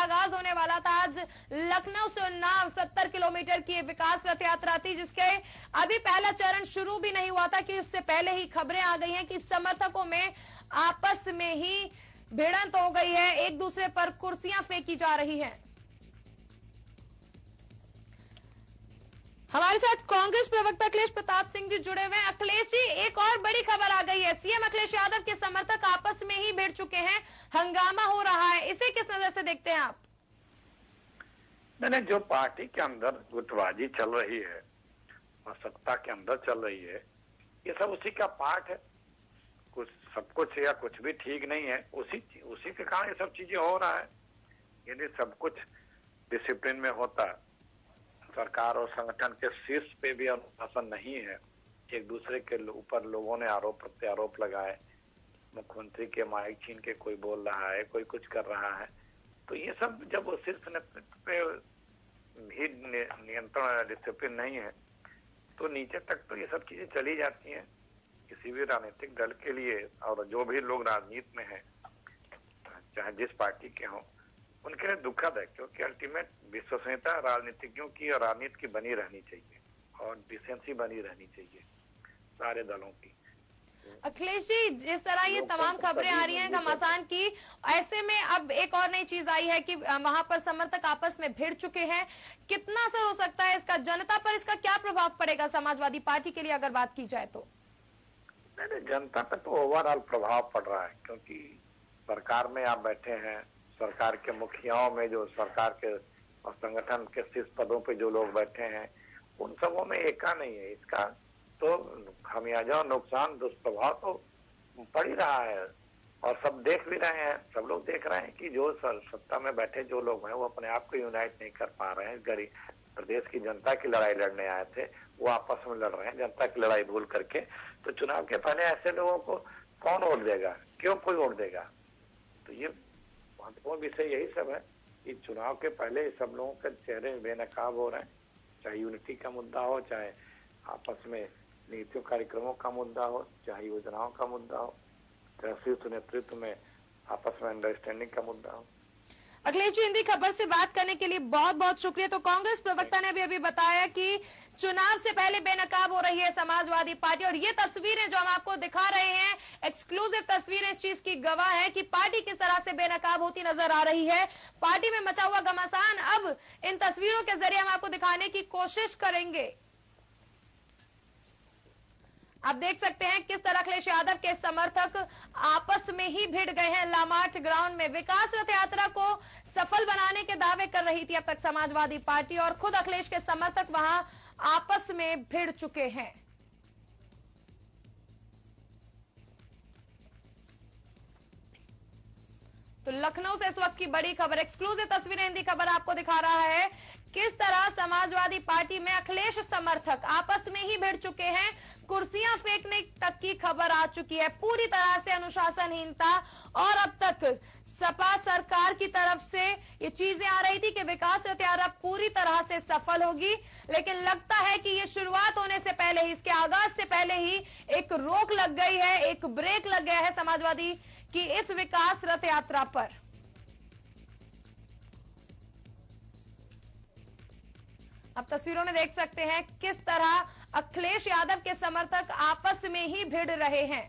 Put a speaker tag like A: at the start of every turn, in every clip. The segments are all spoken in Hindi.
A: आगाज होने वाला था। आज लखनऊ से उन्नाव 70 किलोमीटर की विकास रथ यात्रा थी, जिसके अभी पहला चरण शुरू भी नहीं हुआ था कि उससे पहले ही खबरें आ गई हैं कि समर्थकों में आपस में ही भिड़ंत हो गई है, एक दूसरे पर कुर्सियां फेंकी जा रही हैं। हमारे साथ कांग्रेस प्रवक्ता अखिलेश प्रताप सिंह जी जुड़े हुए हैं। अखिलेश जी, एक और बड़ी खबर आ गई है, सीएम अखिलेश यादव के समर्थक आपस में ही भिड़ चुके हैं, हंगामा हो रहा है, इसे किस नजर से देखते हैं आप?
B: मैंने जो पार्टी के अंदर गुटबाजी चल रही है और सत्ता के अंदर चल रही है, ये सब उसी का पार्ट है। कुछ सब कुछ या कुछ भी ठीक नहीं है, उसी के कारण ये सब चीजें हो रहा है। यदि सब कुछ डिसिप्लिन में होता, सरकार और संगठन के शीर्ष पे भी अनुशासन नहीं है, एक दूसरे के ऊपर लोगों ने आरोप प्रत्यारोप लगाए, मुख्यमंत्री के माइक छीन के कोई बोल रहा है, कोई कुछ कर रहा है, तो ये सब जब शीर्ष नेतृत्व पे भी नियंत्रण डिसिप्लिन नहीं है तो नीचे तक तो ये सब चीजें चली जाती हैं। किसी भी राजनीतिक दल के लिए, और जो भी लोग राजनीति में हैं, चाहे जिस पार्टी के हों, उनके लिए दुखद है, क्योंकि अल्टीमेट विश्वसनीयता राजनीतिज्ञों की और राजनीति की बनी रहनी चाहिए और डिसेंसी बनी रहनी चाहिए सारे दलों की।
A: अखिलेश जी, जिस तरह ये तमाम खबरें आ रही हैं घमासान की, ऐसे में अब एक और नई चीज आई है कि वहां पर समर्थक आपस में भिड़ चुके हैं, कितना असर हो सकता है इसका, जनता पर इसका क्या प्रभाव पड़ेगा समाजवादी पार्टी के लिए अगर बात की जाए तो?
B: नहीं, जनता पर तो ओवरऑल प्रभाव पड़ रहा है, क्योंकि सरकार में आप बैठे हैं, सरकार के मुखियाओं में जो सरकार के और संगठन के शीर्ष पदों पे जो लोग बैठे हैं, उन सबों में एका नहीं है। इसका तो खामियाजा और नुकसान दुष्प्रभाव तो पड़ ही रहा है और सब देख भी रहे हैं। सब लोग देख रहे हैं कि जो सत्ता में बैठे जो लोग हैं वो अपने आप को यूनाइट नहीं कर पा रहे हैं। गरीब प्रदेश की जनता की लड़ाई लड़ने आए थे, वो आपस में लड़ रहे हैं जनता की लड़ाई भूल करके। तो चुनाव के पहले ऐसे लोगों को कौन वोट देगा, क्यों कोई वोट देगा? तो ये महत्वपूर्ण विषय यही सब है कि चुनाव के पहले सब लोगों के चेहरे बेनकाब हो रहे हैं, चाहे यूनिटी का मुद्दा हो, चाहे आपस में नीतियों कार्यक्रमों का मुद्दा हो, चाहे योजनाओं का मुद्दा हो, चाहे शीर्ष नेतृत्व में आपस में अंडरस्टैंडिंग का मुद्दा हो।
A: अखिलेश जी, हिंदी खबर से बात करने के लिए बहुत बहुत शुक्रिया। तो कांग्रेस प्रवक्ता ने भी अभी बताया कि चुनाव से पहले बेनकाब हो रही है समाजवादी पार्टी, और ये तस्वीरें जो हम आपको दिखा रहे हैं, एक्सक्लूसिव तस्वीरें इस चीज की गवाह है कि पार्टी किस तरह से बेनकाब होती नजर आ रही है। पार्टी में मचा हुआ घमासान अब इन तस्वीरों के जरिए हम आपको दिखाने की कोशिश करेंगे। आप देख सकते हैं किस तरह अखिलेश यादव के समर्थक आपस में ही भिड़ गए हैं लामार्ट ग्राउंड में। विकास रथ यात्रा को सफल बनाने के दावे कर रही थी अब तक समाजवादी पार्टी, और खुद अखिलेश के समर्थक वहां आपस में भिड़ चुके हैं। तो लखनऊ से इस वक्त की बड़ी खबर, एक्सक्लूसिव तस्वीरें हिंदी खबर आपको दिखा रहा है किस तरह समाजवादी पार्टी में अखिलेश समर्थक आपस में ही भिड़ चुके हैं, कुर्सियां फेंकने तक की खबर आ चुकी है। पूरी तरह से अनुशासनहीनता, और अब तक सपा सरकार की तरफ से ये चीजें आ रही थी कि विकास रथ यात्रा पूरी तरह से सफल होगी, लेकिन लगता है कि ये शुरुआत होने से पहले ही, इसके आगाज से पहले ही एक रोक लग गई है, एक ब्रेक लग गया है समाजवादी की इस विकास रथ यात्रा पर। अब तस्वीरों में देख सकते हैं किस तरह अखिलेश यादव के समर्थक आपस में ही भिड़ रहे हैं।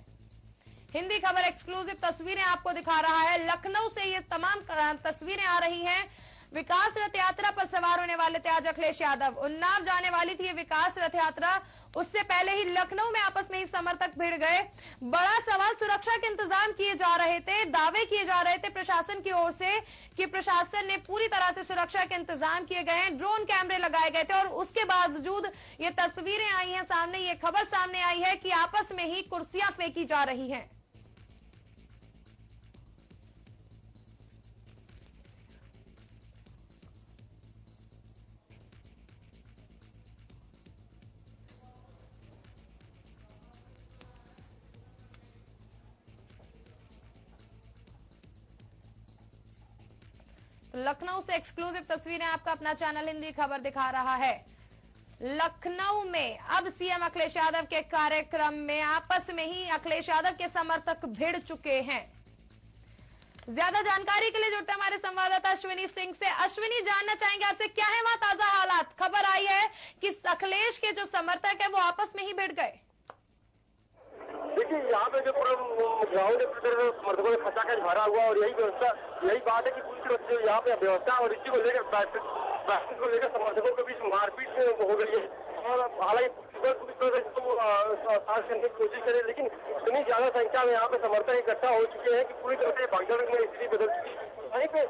A: हिंदी खबर एक्सक्लूसिव तस्वीरें आपको दिखा रहा है। लखनऊ से ये तमाम तस्वीरें आ रही हैं। विकास रथ यात्रा पर सवार होने वाले थे आज अखिलेश यादव। उन्नाव जाने वाली थी ये विकास रथ यात्रा, उससे पहले ही लखनऊ में आपस में ही समर्थक भिड़ गए। बड़ा सवाल, सुरक्षा के इंतजाम किए जा रहे थे, दावे किए जा रहे थे प्रशासन की ओर से कि प्रशासन ने पूरी तरह से सुरक्षा के इंतजाम किए गए हैं, ड्रोन कैमरे लगाए गए थे, और उसके बावजूद ये तस्वीरें आई हैं सामने, ये खबर सामने आई है कि आपस में ही कुर्सियां फेंकी जा रही हैं। लखनऊ से एक्सक्लूसिव तस्वीरें आपका अपना चैनल हिंदी खबर दिखा रहा है। लखनऊ में अब सीएम अखिलेश यादव के कार्यक्रम में आपस में ही अखिलेश यादव के समर्थक भिड़ चुके हैं। ज्यादा जानकारी के लिए जुड़ते हैं हमारे संवाददाता अश्विनी सिंह से। अश्विनी, जानना चाहेंगे आपसे क्या है वहां ताजा हालात? खबर आई है कि अखिलेश के जो समर्थक है वो आपस में ही भिड़ गए।
C: देखिए, यहाँ पे जो ग्राउंड समर्थकों ने खचाखच भरा हुआ और यही बात है कि पूरी तरह से यहाँ पे व्यवस्था और इसी को लेकर बैठक को लेकर समर्थकों के बीच मारपीट हो गई है। और हालांकि पूरी तरह से साथ करने की कोशिश करे, लेकिन इतनी ज्यादा संख्या में यहाँ पे समर्थक इकट्ठा हो चुके हैं कि पूरी तरह से भगदड़ में स्थिति बदल चुकी है। वहीं पे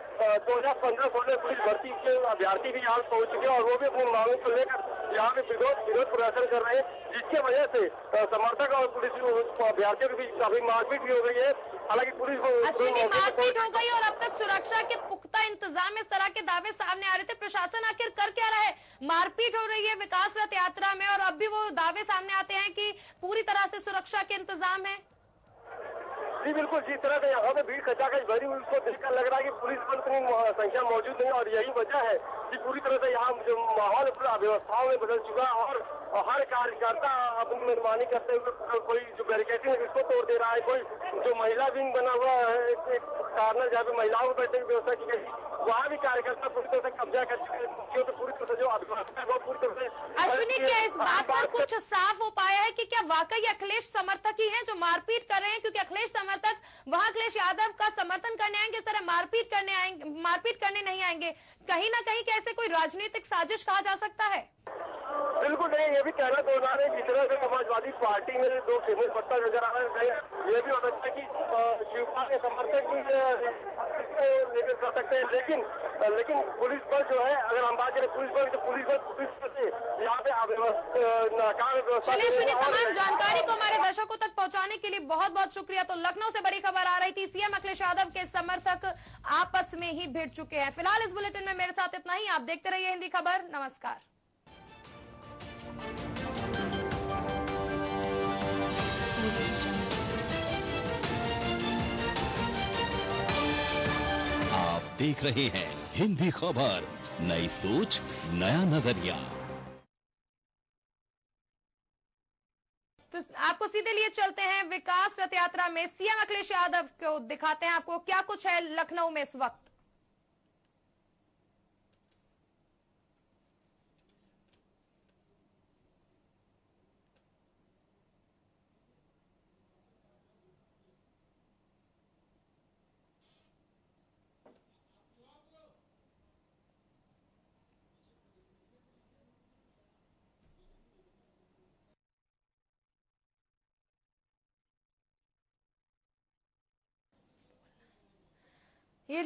C: 2015-16 पुलिस भर्ती के अभ्यर्थी भी यहाँ पहुंच चुके हैं और वो भी अपनी मांगों को लेकर यहाँ पे विरोध प्रदर्शन कर रहे हैं, जिसके वजह से समर्थक और पुलिस अभ्यर्थियों के बीच काफी मारपीट भी हो गई है। हालांकि पुलिस
A: अश्विनी, मारपीट हो गई और अब तक सुरक्षा के पुख्ता इंतजाम, इस तरह के दावे सामने आ रहे थे। प्रशासन आखिर कर क्या रहा है? मारपीट हो रही है विकास रथ यात्रा में और अब भी वो दावे सामने आते हैं कि पूरी तरह से सुरक्षा के इंतजाम है।
C: जी बिल्कुल, जिस तरह से यहाँ पे भीड़ खचाखच भरी हुई, उसको देखकर लग रहा है कि पुलिस बल इतनी संख्या मौजूद नहीं, और यही वजह है कि पूरी तरह से यहाँ जो माहौल व्यवस्थाओं में बदल चुका है और हर कार्यकर्ता अपनी मनमानी करते हुए कोई जो बैरिकेडिंग है इसको तोड़ दे रहा है, कोई जो महिला विंग बना हुआ है एक कार्नर जहाँ पे महिलाओं को बैठने की व्यवस्था की गई, वहाँ भी कार्यकर्ता पूरी तरह से कब्जा कर चुके हैं। तो पूरी तरह से जो अभिभाषण है वो पूरी तरह से।
A: अश्विनी, क्या इस बात पर कुछ साफ हो पाया है कि क्या वाकई अखिलेश समर्थक ही हैं जो मारपीट कर रहे हैं? क्योंकि अखिलेश समर्थक वहां अखिलेश यादव का समर्थन करने आएंगे, इस तरह मारपीट करने नहीं आएंगे। कहीं ना कहीं कैसे कोई राजनीतिक साजिश कहा जा सकता है?
C: बिल्कुल नहीं, ये भी कहना तो रहा है। जिस तरह से समाजवादी पार्टी में दो फेमस वक्ता नजर आ रहे हैं, ये भी हो सकता है कि शिवपाल के समर्थक भी लेकर कर सकते हैं, लेकिन पुलिस बल जो है, अगर हम बात करें पुलिस बल, तो पुलिस बल से यहाँ पे अव्यवस्था।
A: चलिए अश्विनी, तमाम जानकारी को हमारे दर्शकों तक पहुंचाने के लिए बहुत बहुत शुक्रिया। तो लखनऊ से बड़ी खबर आ रही थी, सीएम अखिलेश यादव के समर्थक आपस में ही भिड़ चुके हैं। फिलहाल इस बुलेटिन में मेरे साथ इतना ही। आप देखते रहिए हिंदी खबर। नमस्कार।
D: आप देख रहे हैं हिंदी खबर, नई सोच नया नजरिया।
A: तो आपको सीधे लिए चलते हैं विकास रथ यात्रा में। सीएम अखिलेश यादव को दिखाते हैं आपको क्या कुछ है लखनऊ में इस वक्त। ये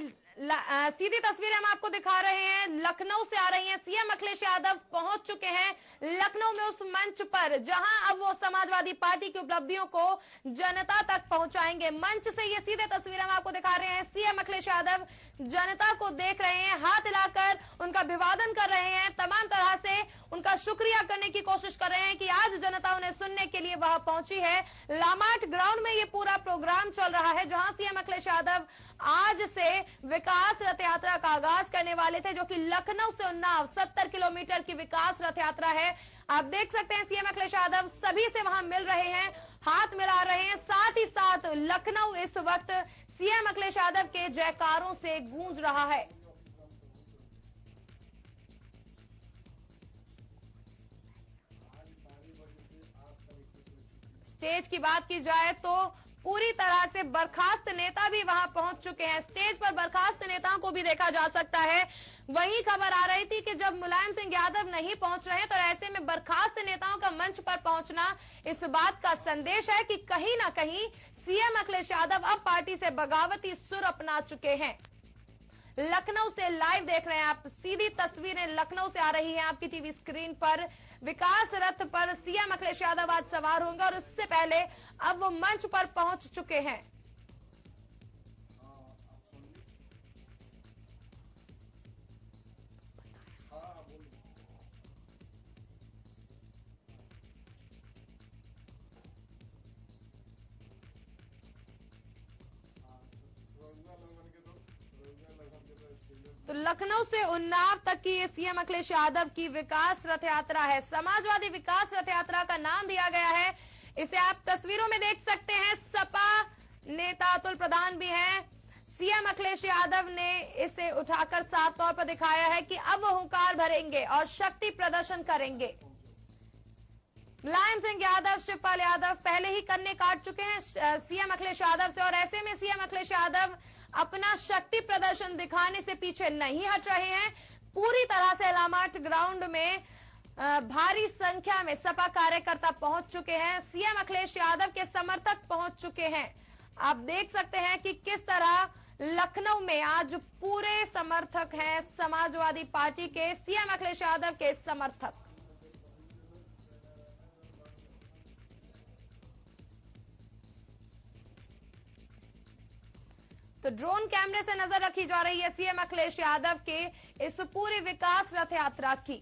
A: सीधी तस्वीरें हम आपको दिखा रहे हैं, लखनऊ से आ रही हैं। सीएम अखिलेश यादव पहुंच चुके हैं लखनऊ में उस मंच पर जहां अब वो समाजवादी पार्टी की उपलब्धियों को जनता तक पहुंचाएंगे। मंच से ये सीधे तस्वीरें हम आपको दिखा रहे हैं। सीएम अखिलेश यादव जनता को देख रहे हैं, हाथ हिलाकर उनका अभिवादन कर रहे हैं, तमाम तरह से उनका शुक्रिया करने की कोशिश कर रहे हैं कि आज जनता उन्हें सुनने के लिए वहां पहुंची है। लामार्ट ग्राउंड में ये पूरा प्रोग्राम चल रहा है, जहां सीएम अखिलेश यादव आज से विकास रथ यात्रा का आगाज करने वाले थे, जो कि लखनऊ से उन्नाव 70 किलोमीटर की विकास रथ यात्रा है। आप देख सकते हैं सीएम अखिलेश यादव सभी से वहां मिल रहे हैं, हाथ मिला रहे हैं। साथ ही साथ लखनऊ इस वक्त सीएम अखिलेश यादव के जयकारों से गूंज रहा है। स्टेज की बात की जाए तो पूरी तरह से बर्खास्त नेता भी वहां पहुंच चुके हैं। स्टेज पर बर्खास्त नेताओं को भी देखा जा सकता है। वही खबर आ रही थी कि जब मुलायम सिंह यादव नहीं पहुंच रहे तो ऐसे में बर्खास्त नेताओं का मंच पर पहुंचना इस बात का संदेश है कि कहीं ना कहीं सीएम अखिलेश यादव अब पार्टी से बगावती सुर अपना चुके हैं। लखनऊ से लाइव देख रहे हैं आप, सीधी तस्वीरें लखनऊ से आ रही हैं आपकी टीवी स्क्रीन पर। विकास रथ पर सीएम अखिलेश यादव आज सवार होंगे और उससे पहले अब वो मंच पर पहुंच चुके हैं। तो लखनऊ से उन्नाव तक की ये सीएम अखिलेश यादव की विकास रथ यात्रा है। समाजवादी विकास रथ यात्रा का नाम दिया गया है। इसे आप तस्वीरों में देख सकते हैं। सपा नेता अतुल प्रधान भी हैं, सीएम अखिलेश यादव ने इसे उठाकर साफ तौर पर दिखाया है कि अब वो हुंकार भरेंगे और शक्ति प्रदर्शन करेंगे। मुलायम सिंह यादव, शिवपाल यादव पहले ही कन्ने काट चुके हैं सीएम अखिलेश यादव से, और ऐसे में सीएम अखिलेश यादव अपना शक्ति प्रदर्शन दिखाने से पीछे नहीं हट रहे हैं। पूरी तरह से अलामाट ग्राउंड में भारी संख्या में सपा कार्यकर्ता पहुंच चुके हैं, सीएम अखिलेश यादव के समर्थक पहुंच चुके हैं। आप देख सकते हैं कि किस तरह लखनऊ में आज पूरे समर्थक हैं समाजवादी पार्टी के, सीएम अखिलेश यादव के समर्थक। तो ड्रोन कैमरे से नजर रखी जा रही है सीएम अखिलेश यादव के इस पूरी विकास रथ यात्रा की।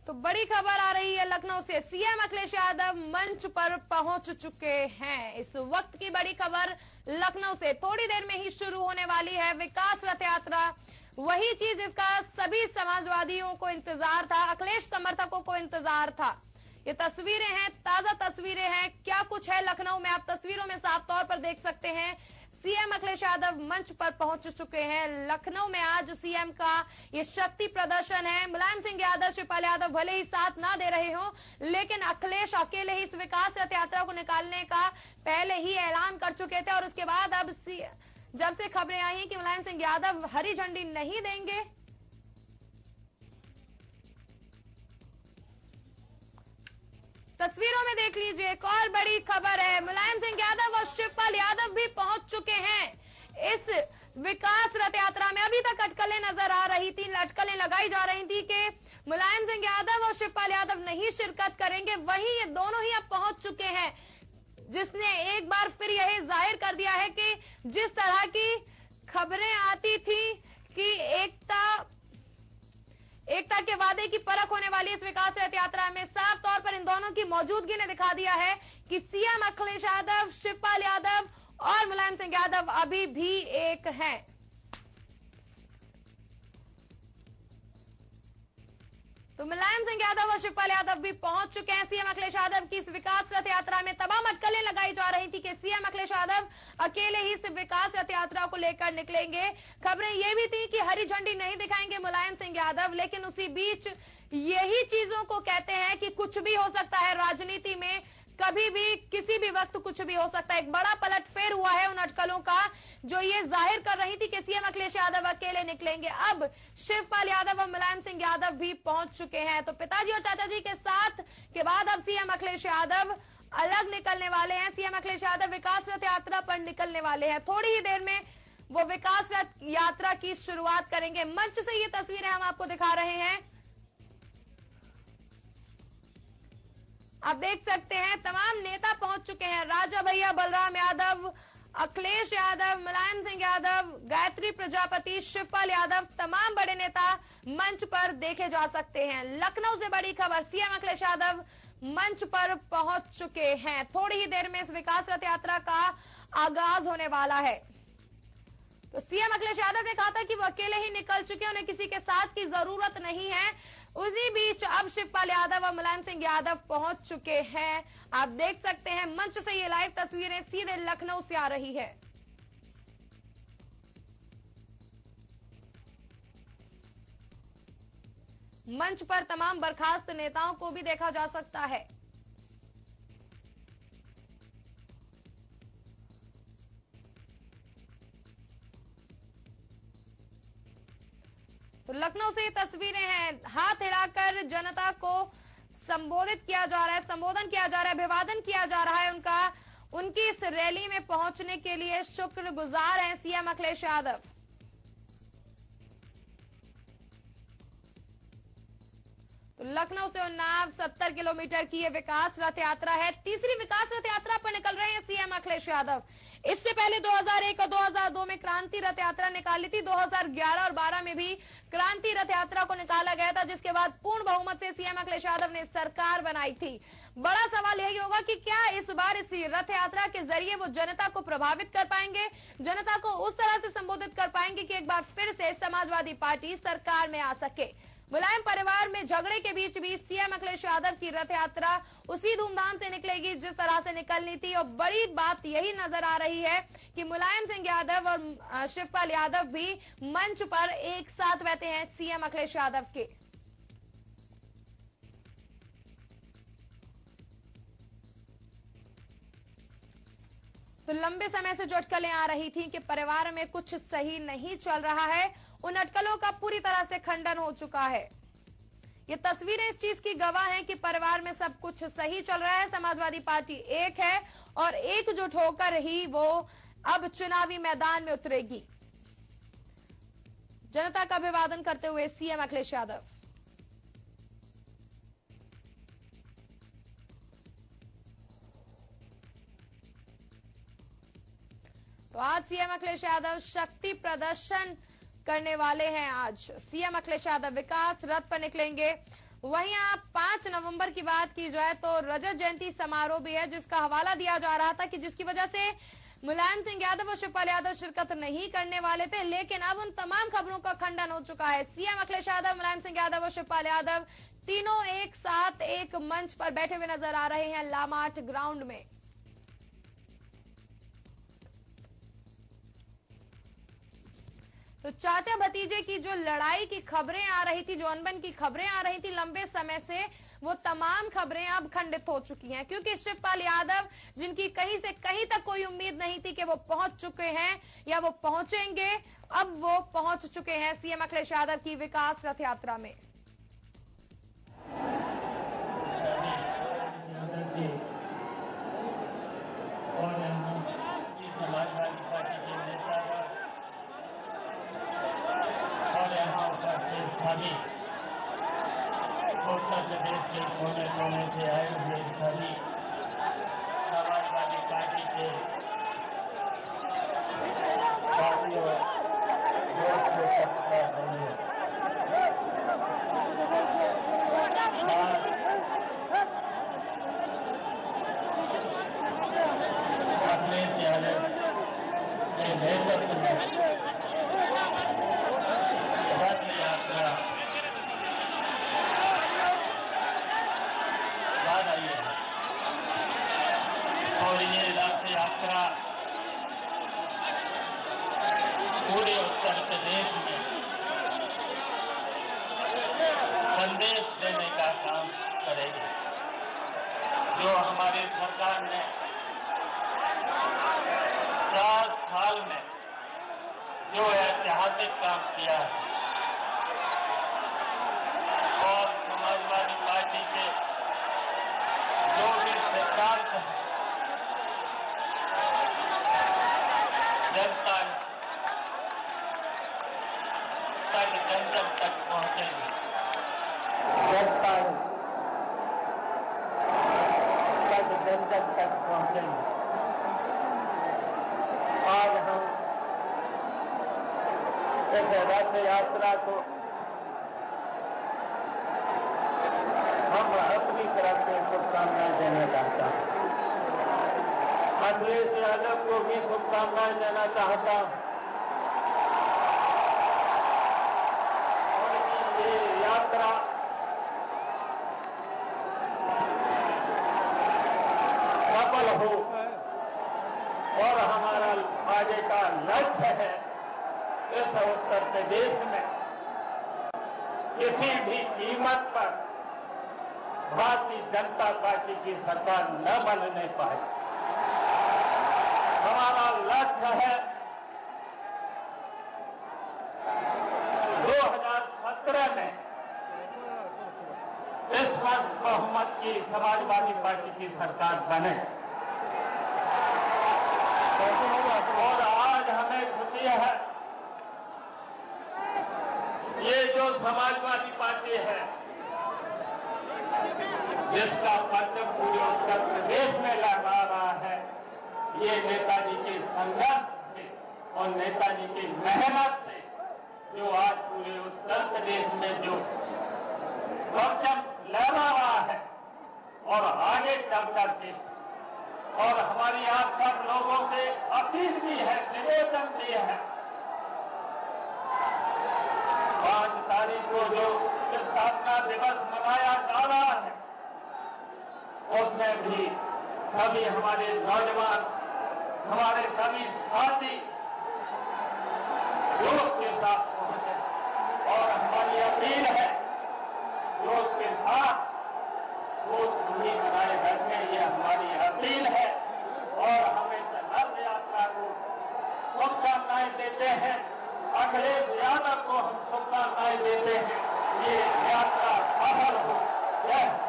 A: तो बड़ी खबर आ रही है लखनऊ से, सीएम अखिलेश यादव मंच पर पहुंच चुके हैं। इस वक्त की बड़ी खबर लखनऊ से, थोड़ी देर में ही शुरू होने वाली है विकास रथ यात्रा। वही चीज जिसका सभी समाजवादियों को इंतजार था, अखिलेश समर्थकों को इंतजार था। ये तस्वीरें हैं, ताजा तस्वीरें हैं, क्या कुछ है लखनऊ में आप तस्वीरों में साफ तौर पर देख सकते हैं। सीएम अखिलेश यादव मंच पर पहुंच चुके हैं। लखनऊ में आज सीएम का ये शक्ति प्रदर्शन है। मुलायम सिंह यादव, शिवपाल यादव भले ही साथ ना दे रहे हो, लेकिन अखिलेश अकेले ही इस विकास रथ यात्रा को निकालने का पहले ही ऐलान कर चुके थे, और उसके बाद अब जब से खबरें आई हैं कि मुलायम सिंह यादव हरी झंडी नहीं देंगे, तस्वीरों में देख लीजिए। एक और बड़ी खबर है, मुलायम सिंह यादव और शिवपाल यादव भी पहुंच चुके हैं इस विकास रथ यात्रा में। अभी तक अटकलें नजर आ रही थी, अटकलें लगाई जा रही थी कि मुलायम सिंह यादव और शिवपाल यादव नहीं शिरकत करेंगे, वहीं ये दोनों ही अब पहुंच चुके हैं, जिसने एक बार फिर यह जाहिर कर दिया है कि जिस तरह की खबरें आती थी कि एकता के वादे की परख होने वाली इस विकास रथ यात्रा में, साफ तौर पर इन दोनों की मौजूदगी ने दिखा दिया है कि सीएम अखिलेश यादव, शिवपाल यादव और मुलायम सिंह यादव अभी भी एक हैं। तो मुलायम सिंह यादव और शिवपाल यादव भी पहुंच चुके हैं सीएम अखिलेश यादव की इस विकास रथ यात्रा में। तमाम अटकलें लगाई जा रही थी कि सीएम अखिलेश यादव अकेले ही इस विकास रथ यात्रा को लेकर निकलेंगे। खबरें यह भी थी कि हरी झंडी नहीं दिखाएंगे मुलायम सिंह यादव, लेकिन उसी बीच यही चीजों को कहते हैं कि कुछ भी हो सकता है राजनीति में, कभी भी किसी भी वक्त कुछ भी हो सकता है। एक बड़ा पलटफेर हुआ है उन अटकलों का जो ये जाहिर कर रही थी कि सीएम अखिलेश यादव अकेले निकलेंगे। अब शिवपाल यादव और मुलायम सिंह यादव भी पहुंच चुके हैं। तो पिताजी और चाचा जी के साथ के बाद अब सीएम अखिलेश यादव अलग निकलने वाले हैं। सीएम अखिलेश यादव विकास रथ यात्रा पर निकलने वाले हैं। थोड़ी ही देर में वो विकास रथ यात्रा की शुरुआत करेंगे। मंच से ये तस्वीरें हम आपको दिखा रहे हैं। आप देख सकते हैं तमाम नेता पहुंच चुके हैं। राजा भैया, बलराम यादव, अखिलेश यादव, मुलायम सिंह यादव, गायत्री प्रजापति, शिवपाल यादव, तमाम बड़े नेता मंच पर देखे जा सकते हैं। लखनऊ से बड़ी खबर, सीएम अखिलेश यादव मंच पर पहुंच चुके हैं। थोड़ी ही देर में इस विकास रथ यात्रा का आगाज होने वाला है। तो सीएम अखिलेश यादव ने कहा था कि वो अकेले ही निकल चुके हैं, उन्हें किसी के साथ की जरूरत नहीं है। उसी बीच अब शिवपाल यादव और मुलायम सिंह यादव पहुंच चुके हैं। आप देख सकते हैं मंच से ये लाइव तस्वीरें सीधे लखनऊ से आ रही है। मंच पर तमाम बर्खास्त नेताओं को भी देखा जा सकता है। तो लखनऊ से ये तस्वीरें हैं, हाथ हिलाकर जनता को संबोधित किया जा रहा है, संबोधन किया जा रहा है, अभिवादन किया जा रहा है उनकी इस रैली में पहुंचने के लिए शुक्रगुजार हैं सीएम अखिलेश यादव। तो लखनऊ से उन्नाव 70 किलोमीटर की ये विकास रथ यात्रा है। तीसरी विकास रथ यात्रा पर निकल रहे हैं सीएम अखिलेश यादव। इससे पहले 2001 और 2002 में क्रांति रथ यात्रा निकाली थी। 2011 और 12 में भी क्रांति रथ यात्रा को निकाला गया था, जिसके बाद पूर्ण बहुमत से सीएम अखिलेश यादव ने सरकार बनाई थी। बड़ा सवाल यही होगा कि क्या इस बार इस रथ यात्रा के जरिए वो जनता को प्रभावित कर पाएंगे, जनता को उस तरह से संबोधित कर पाएंगे कि एक बार फिर से समाजवादी पार्टी सरकार में आ सके। मुलायम परिवार में झगड़े के बीच भी सीएम अखिलेश यादव की रथ यात्रा उसी धूमधाम से निकलेगी जिस तरह से निकलनी थी। और बड़ी बात यही नजर आ रही है कि मुलायम सिंह यादव और शिवपाल यादव भी मंच पर एक साथ बैठे हैं सीएम अखिलेश यादव के। तो लंबे समय से जो अटकलें आ रही थी कि परिवार में कुछ सही नहीं चल रहा है, उन अटकलों का पूरी तरह से खंडन हो चुका है। ये तस्वीरें इस चीज की गवाह हैं कि परिवार में सब कुछ सही चल रहा है। समाजवादी पार्टी एक है और एकजुट होकर ही वो अब चुनावी मैदान में उतरेगी। जनता का अभिवादन करते हुए सीएम अखिलेश यादव। तो आज सीएम अखिलेश यादव शक्ति प्रदर्शन करने वाले हैं। आज सीएम अखिलेश यादव विकास रथ पर निकलेंगे। वहीं आप 5 नवंबर की बात की जाए तो रजत जयंती समारोह भी है, जिसका हवाला दिया जा रहा था कि जिसकी वजह से मुलायम सिंह यादव और शिवपाल यादव शिरकत नहीं करने वाले थे, लेकिन अब उन तमाम खबरों का खंडन हो चुका है। सीएम अखिलेश यादव, मुलायम सिंह यादव और शिवपाल यादव तीनों एक साथ एक मंच पर बैठे हुए नजर आ रहे हैं लामार्ट ग्राउंड में। तो चाचा भतीजे की जो लड़ाई की खबरें आ रही थी, जो अनबन की खबरें आ रही थी लंबे समय से, वो तमाम खबरें अब खंडित हो चुकी हैं, क्योंकि शिवपाल यादव, जिनकी कहीं से कहीं तक कोई उम्मीद नहीं थी कि वो पहुंच चुके हैं या वो पहुंचेंगे, अब वो पहुंच चुके हैं सीएम अखिलेश यादव की विकास रथ यात्रा में।
E: सभी उत्तर प्रदेश के कोने कोने से आए हुए सभी समाजवादी पार्टी के साथियों, अखिलेश यादव के नेतृत्व में रथ यात्रा याद आई है और ये रथ यात्रा पूरे उत्तर प्रदेश में संदेश देने का काम करेगी। जो हमारी सरकार ने 4 साल में जो ऐतिहासिक काम किया है और समाजवादी पार्टी के जो भी सिद्धांत हैं, जनता तक जन जन तक पहुंचेंगे। जनता तक जन जन तक पहुंचेंगे। आज हम इस रथ यात्रा को हम अपनी तरफ से शुभकामनाएं देना चाहता हूं। अखिलेश यादव को भी शुभकामनाएं देना चाहता हूं। ये यात्रा सफल हो और हमारा आगे का लक्ष्य है इस उत्तर प्रदेश में किसी भी कीमत पर भारतीय जनता पार्टी की सरकार न बनने पाए। हमारा लक्ष्य है 2017 में इस वर्ष बहुमत की समाजवादी पार्टी की सरकार बने। और आज हमें खुशी है, ये जो समाजवादी पार्टी है जिसका परचम पूरे उत्तर प्रदेश में लहरा रहा है, ये नेताजी के संघर्ष से और नेताजी की मेहनत से जो आज पूरे उत्तर प्रदेश में जो परचम लहरा रहा है और आगे चल करके और हमारी आप सब लोगों से अपील भी है, निवेदन भी है, 5 तारीख को जो स्थापना दिवस मनाया जा रहा है उसमें भी सभी हमारे नौजवान, हमारे सभी साथी जोश के साथ पहुंचे और हमारी अपील है जोश के साथ वो सुनी बनाए रखें, ये हमारी अपील है और हमें रथ यात्रा को शुभकामनाएं देते हैं। अखिलेश यादव को हम शुभकामनाएं देते हैं, ये यात्रा सफल हो। जय।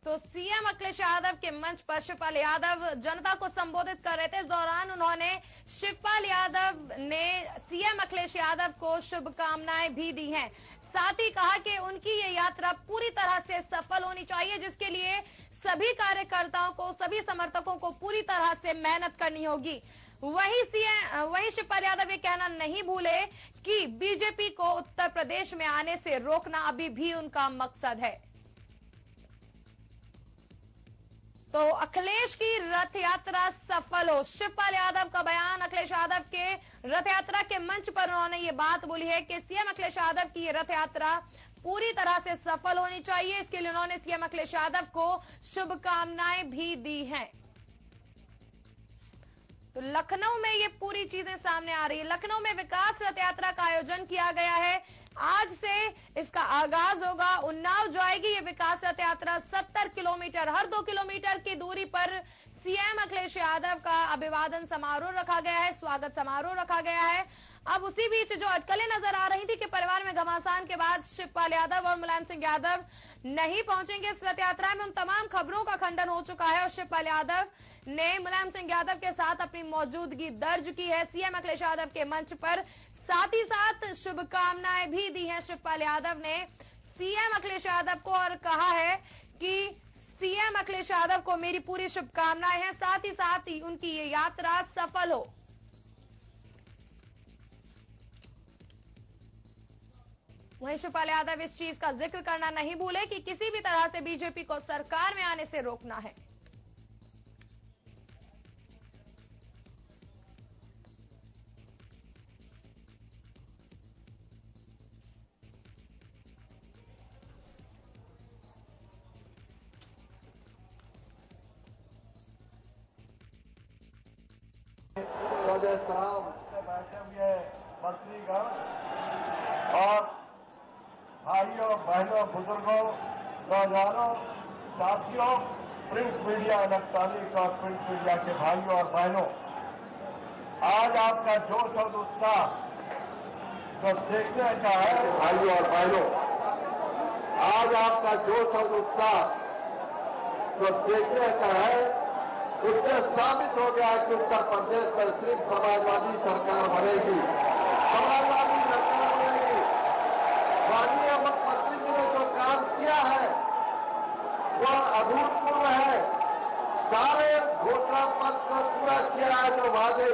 A: तो सीएम अखिलेश यादव के मंच पर शिवपाल यादव जनता को संबोधित कर रहे थे। इस दौरान उन्होंने शिवपाल यादव ने सीएम अखिलेश यादव को शुभकामनाएं भी दी हैं। साथ ही कहा कि उनकी ये यात्रा पूरी तरह से सफल होनी चाहिए, जिसके लिए सभी कार्यकर्ताओं को, सभी समर्थकों को पूरी तरह से मेहनत करनी होगी। वहीं शिवपाल यादव ये कहना नहीं भूले कि बीजेपी को उत्तर प्रदेश में आने से रोकना अभी भी उनका मकसद है। तो अखिलेश की रथ यात्रा सफल हो, शिवपाल यादव का बयान। अखिलेश यादव के रथ यात्रा के मंच पर उन्होंने ये बात बोली है कि सीएम अखिलेश यादव की ये रथ यात्रा पूरी तरह से सफल होनी चाहिए। इसके लिए उन्होंने सीएम अखिलेश यादव को शुभकामनाएं भी दी हैं। तो लखनऊ में ये पूरी चीजें सामने आ रही है। लखनऊ में विकास रथ यात्रा का आयोजन किया गया है। आज से इसका आगाज होगा। उन्नाव जाएगी ये विकास रथ यात्रा। 70 किलोमीटर, हर 2 किलोमीटर की दूरी पर सीएम अखिलेश यादव का अभिवादन समारोह रखा गया है, स्वागत समारोह रखा गया है। अब उसी बीच जो अटकलें नजर आ रही थी कि परिवार में घमासान के बाद शिवपाल यादव और मुलायम सिंह यादव नहीं पहुंचेंगे इस रथ यात्रा में, उन तमाम खबरों का खंडन हो चुका है और शिवपाल यादव ने मुलायम सिंह यादव के साथ अपनी मौजूदगी दर्ज की है सीएम अखिलेश यादव के मंच पर। साथ ही साथ शुभकामनाएं भी दी हैं शिवपाल यादव ने सीएम अखिलेश यादव को और कहा है कि सीएम अखिलेश यादव को मेरी पूरी शुभकामनाएं हैं, साथ ही उनकी ये यात्रा सफल हो। वहीं शिवपाल यादव इस चीज का जिक्र करना नहीं भूले कि किसी भी तरह से बीजेपी को सरकार में आने से रोकना है।
C: बैठे हुए मंत्रीगण और भाइयों, बहनों, बुजुर्गों, नौजवानों, साथियों, प्रिंट मीडिया, इलेक्ट्रॉनिक और प्रिंट मीडिया के भाइयों और बहनों, आज आपका जोश और उत्साह जो देखने का है, भाइयों और बहनों, आज आपका जोश और उत्साह जो देखने का है, उससे साबित हो गया कि उत्तर प्रदेश में सिर्फ समाजवादी सरकार बनेगी, समाजवादी सरकार बनेगी। माननीय मुख्यमंत्री जी ने जो काम किया है वह अभूतपूर्व है। सारे घोषणा पत्र को पूरा किया है जो वादे,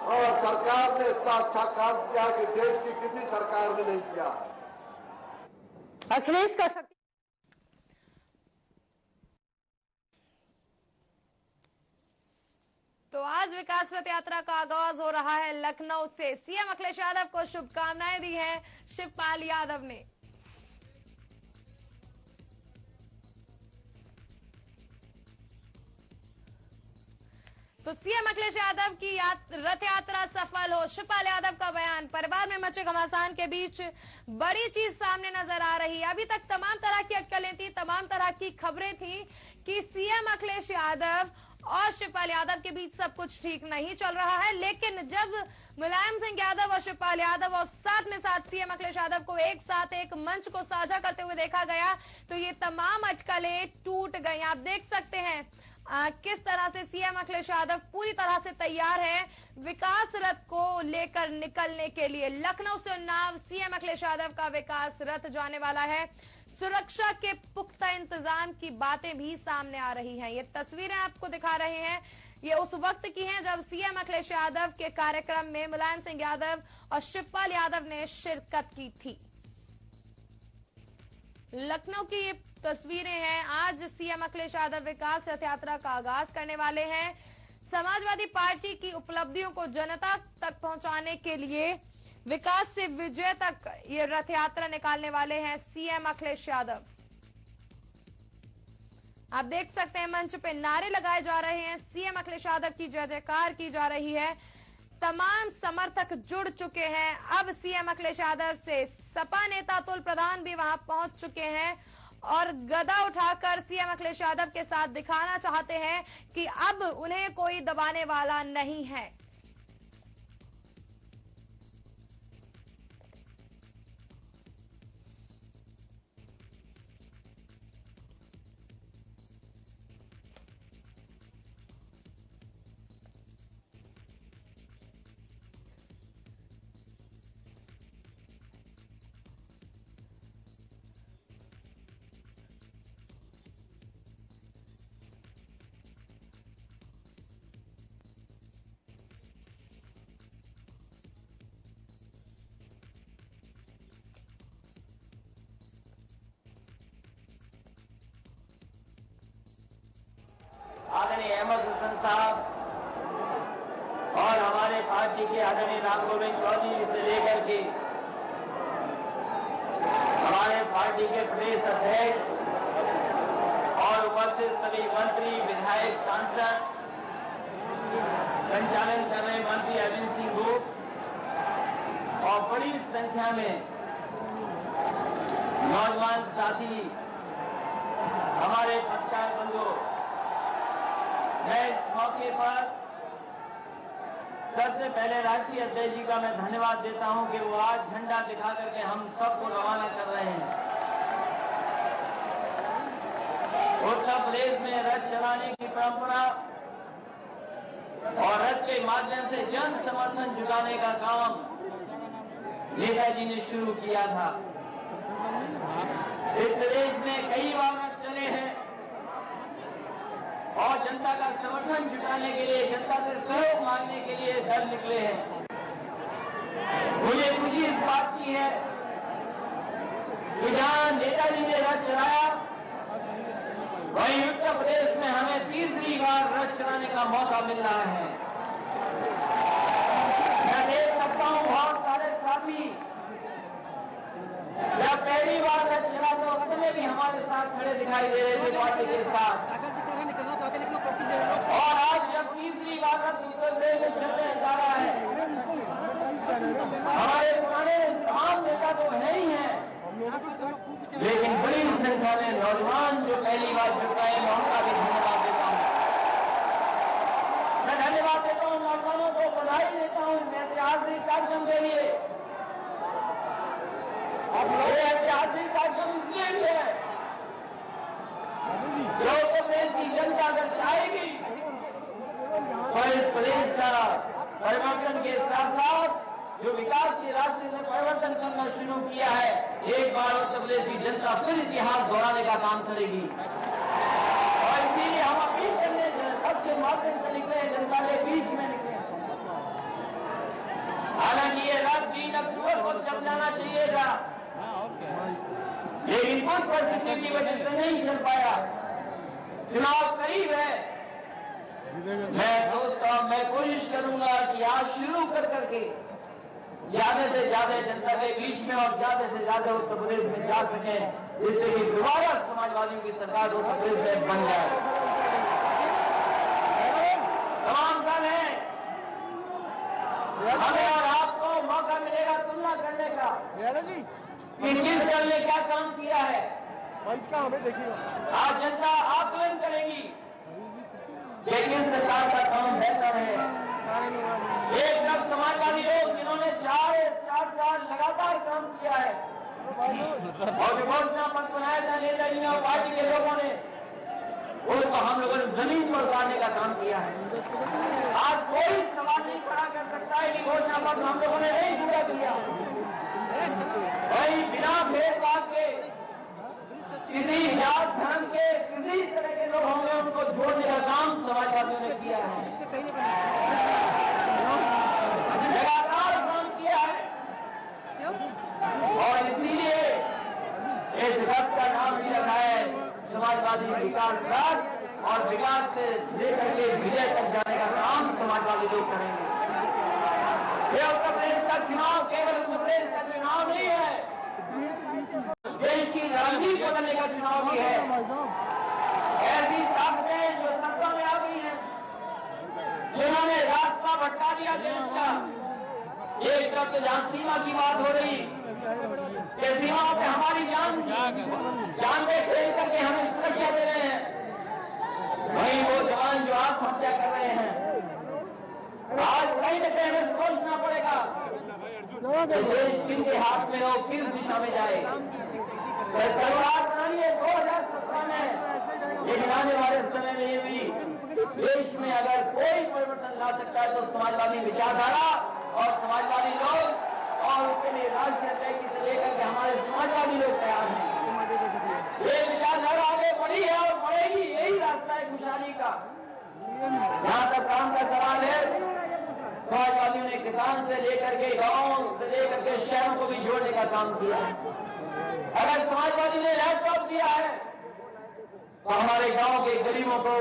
C: और सरकार ने इसका अच्छा काम किया कि देश की किसी सरकार ने नहीं किया।
A: अखिलेश का तो आज विकास रथ यात्रा का आगाज हो रहा है लखनऊ से। सीएम अखिलेश यादव को शुभकामनाएं दी हैं शिवपाल यादव ने। तो सीएम अखिलेश यादव की रथ यात्रा सफल हो, शिवपाल यादव का बयान। परिवार में मचे घमासान के बीच बड़ी चीज सामने नजर आ रही है। अभी तक तमाम तरह की अटकलें थी, तमाम तरह की खबरें थी कि सीएम अखिलेश यादव और शिवपाल यादव के बीच सब कुछ ठीक नहीं चल रहा है, लेकिन जब मुलायम सिंह यादव और शिवपाल यादव और साथ में साथ सीएम अखिलेश यादव को एक साथ एक मंच को साझा करते हुए देखा गया तो ये तमाम अटकलें टूट गई। आप देख सकते हैं किस तरह से सीएम अखिलेश यादव पूरी तरह से तैयार हैं विकास रथ को लेकर निकलने के लिए। लखनऊ से उन्नाव सीएम अखिलेश यादव का विकास रथ जाने वाला है। सुरक्षा के पुख्ता इंतजाम की बातें भी सामने आ रही हैं। ये तस्वीरें आपको दिखा रहे हैं, ये उस वक्त की हैं जब सीएम अखिलेश यादव के कार्यक्रम में मुलायम सिंह यादव और शिवपाल यादव ने शिरकत की थी। लखनऊ की ये तस्वीरें हैं। आज सीएम अखिलेश यादव विकास रथ यात्रा का आगाज करने वाले हैं। समाजवादी पार्टी की उपलब्धियों को जनता तक पहुंचाने के लिए विकास से विजय तक ये रथ यात्रा निकालने वाले हैं सीएम अखिलेश यादव। आप देख सकते हैं मंच पे नारे लगाए जा रहे हैं, सीएम अखिलेश यादव की जय जयकार की जा रही है। तमाम समर्थक जुड़ चुके हैं। अब सीएम अखिलेश यादव से सपा नेता अतुल प्रधान भी वहां पहुंच चुके हैं और गदा उठाकर सीएम अखिलेश यादव के साथ दिखाना चाहते हैं कि अब उन्हें कोई दबाने वाला नहीं है।
E: आदरणीय अहमद हुसैन साहब और हमारे पार्टी के आदरणीय राम गोविंद चौधरी से लेकर के हमारे पार्टी के प्रदेश अध्यक्ष और उपस्थित सभी मंत्री, विधायक, सांसद, संचालन कर रहे मंत्री अरविंद सिंह गोप और बड़ी संख्या में नौजवान साथी, हमारे पत्रकार बंधु, मैं इस मौके पर सबसे पहले राष्ट्रीय अध्यक्ष जी का मैं धन्यवाद देता हूं कि वो आज झंडा दिखा करके हम सबको रवाना कर रहे हैं। उत्तर प्रदेश में रथ चलाने की परंपरा और रथ के माध्यम से जन समर्थन जुटाने का काम नेताजी ने शुरू किया था। इस प्रदेश में कई बार रथ चले हैं और जनता का समर्थन जुटाने के लिए, जनता से सहयोग मांगने के लिए दल निकले हैं। मुझे खुशी इस बात की है कि जहां नेताजी ने रथ चलाया, वहीं उत्तर प्रदेश में हमें तीसरी बार रथ चलाने का मौका मिल रहा है। मैं देख सकता हूं बहुत सारे साथी जब पहली बार रथ चला तो उस समय भी हमारे साथ खड़े दिखाई दे रहे थे पार्टी के साथ, और आज जब तीसरी बार रथ उत्तर प्रदेश में चलने जा रहा है, हमारे पुराने तमाम नेता तो है ही हैं, लेकिन बड़ी संख्या में नौजवान जो पहली बार जुट रहे हैं, मैं उनका भी धन्यवाद देता हूं। मैं धन्यवाद देता हूं नौजवानों को, बधाई देता हूं इस ऐतिहासिक कार्यक्रम के लिए। अब ये ऐतिहासिक कार्यक्रम इसलिए भी है जो उत्तर प्रदेश की जनता अगर चाहेगी तो इस प्रदेश का परिवर्तन के साथ साथ जो विकास के रास्ते से परिवर्तन करना शुरू किया है, एक बार उत्तर प्रदेश की जनता फिर इतिहास दोहराने का काम करेगी। और इसीलिए हम अपील करने सबके माध्यम से निकले हैं, जनता के बीच में निकले। हालांकि ये रात 3 अक्टूबर को चल जाना चाहिए था, लेकिन कुछ परिस्थिति की वजह से नहीं चल पाया। चुनाव करीब है। मैं सोचता हूं, मैं कोशिश करूंगा कि आज शुरू कर करके ज्यादा से ज्यादा जनता के बीच में और ज्यादा से ज्यादा उत्तर प्रदेश में जा सके, जिससे कि दोबारा समाजवादियों की सरकार उत्तर प्रदेश में बन जाए। तमाम दल है, हमें और आपको मौका मिलेगा तुलना करने का कि किस दल ने क्या काम किया है। आज जनता आकलन करेगी कि किस सरकार का काम बेहतर है। एक तरफ समाजवादी लोग जिन्होंने चार साल लगातार काम किया है और जो घोषणा पत्र बनाया था नेताजी ने और पार्टी के लोगों ने, उसको हम लोगों ने जमीन पर उतारने का काम किया है। आज कोई सवाल नहीं खड़ा कर सकता है कि घोषणा पत्र हम लोगों ने नहीं पूरा किया। भाई बिना भेदभाव के किसी जात धर्म के किसी तरह के लोग होंगे उनको जोड़ने का काम समाजवादियों ने किया है, लगातार काम किया है। और इसीलिए इस रथ का नाम भी रखा है समाजवादी विकास रथ। और विकास से लेकर के विजय तक जाने का काम समाजवादी लोग करेंगे। ये उत्तर प्रदेश का चुनाव केवल उत्तर प्रदेश का चुनाव नहीं है, देश की रणनीति बदलने का चुनाव भी है। ऐसी ताकतें जो सत्ता में आ गई हैं, जिन्होंने रास्ता भटका दिया देश का। एक तरफ तो जहां सीमा की बात हो रही, ये सीमाओं पे हमारी जान पे खेल करके हमें सुरक्षा दे रहे हैं, वहीं वो जवान जो आत्महत्या कर रहे हैं। आज कहीं न कहीं हमें सोचना पड़ेगा कि देश किन के हाथ में हो, किस दिशा में जाए। सरकार बनानी है 2017 में, लेकिन आने वाले समय में ये भी देश में अगर कोई परिवर्तन ला सकता है तो समाजवादी विचारधारा और समाजवादी लोग, और उसके लिए राष्ट्रीय अध्यक्ष से लेकर के हमारे समाजवादी लोग तैयार हैं। ये विचारधारा आगे बढ़ी है और बढ़ेगी, यही रास्ता है खुशहाली का। जहां तक काम का सवाल है, समाजवादियों ने किसान से लेकर के गांव से लेकर के शहरों को भी जोड़ने का काम किया है। अगर समाजवादी ने लैपटॉप दिया है तो हमारे गांव के गरीबों को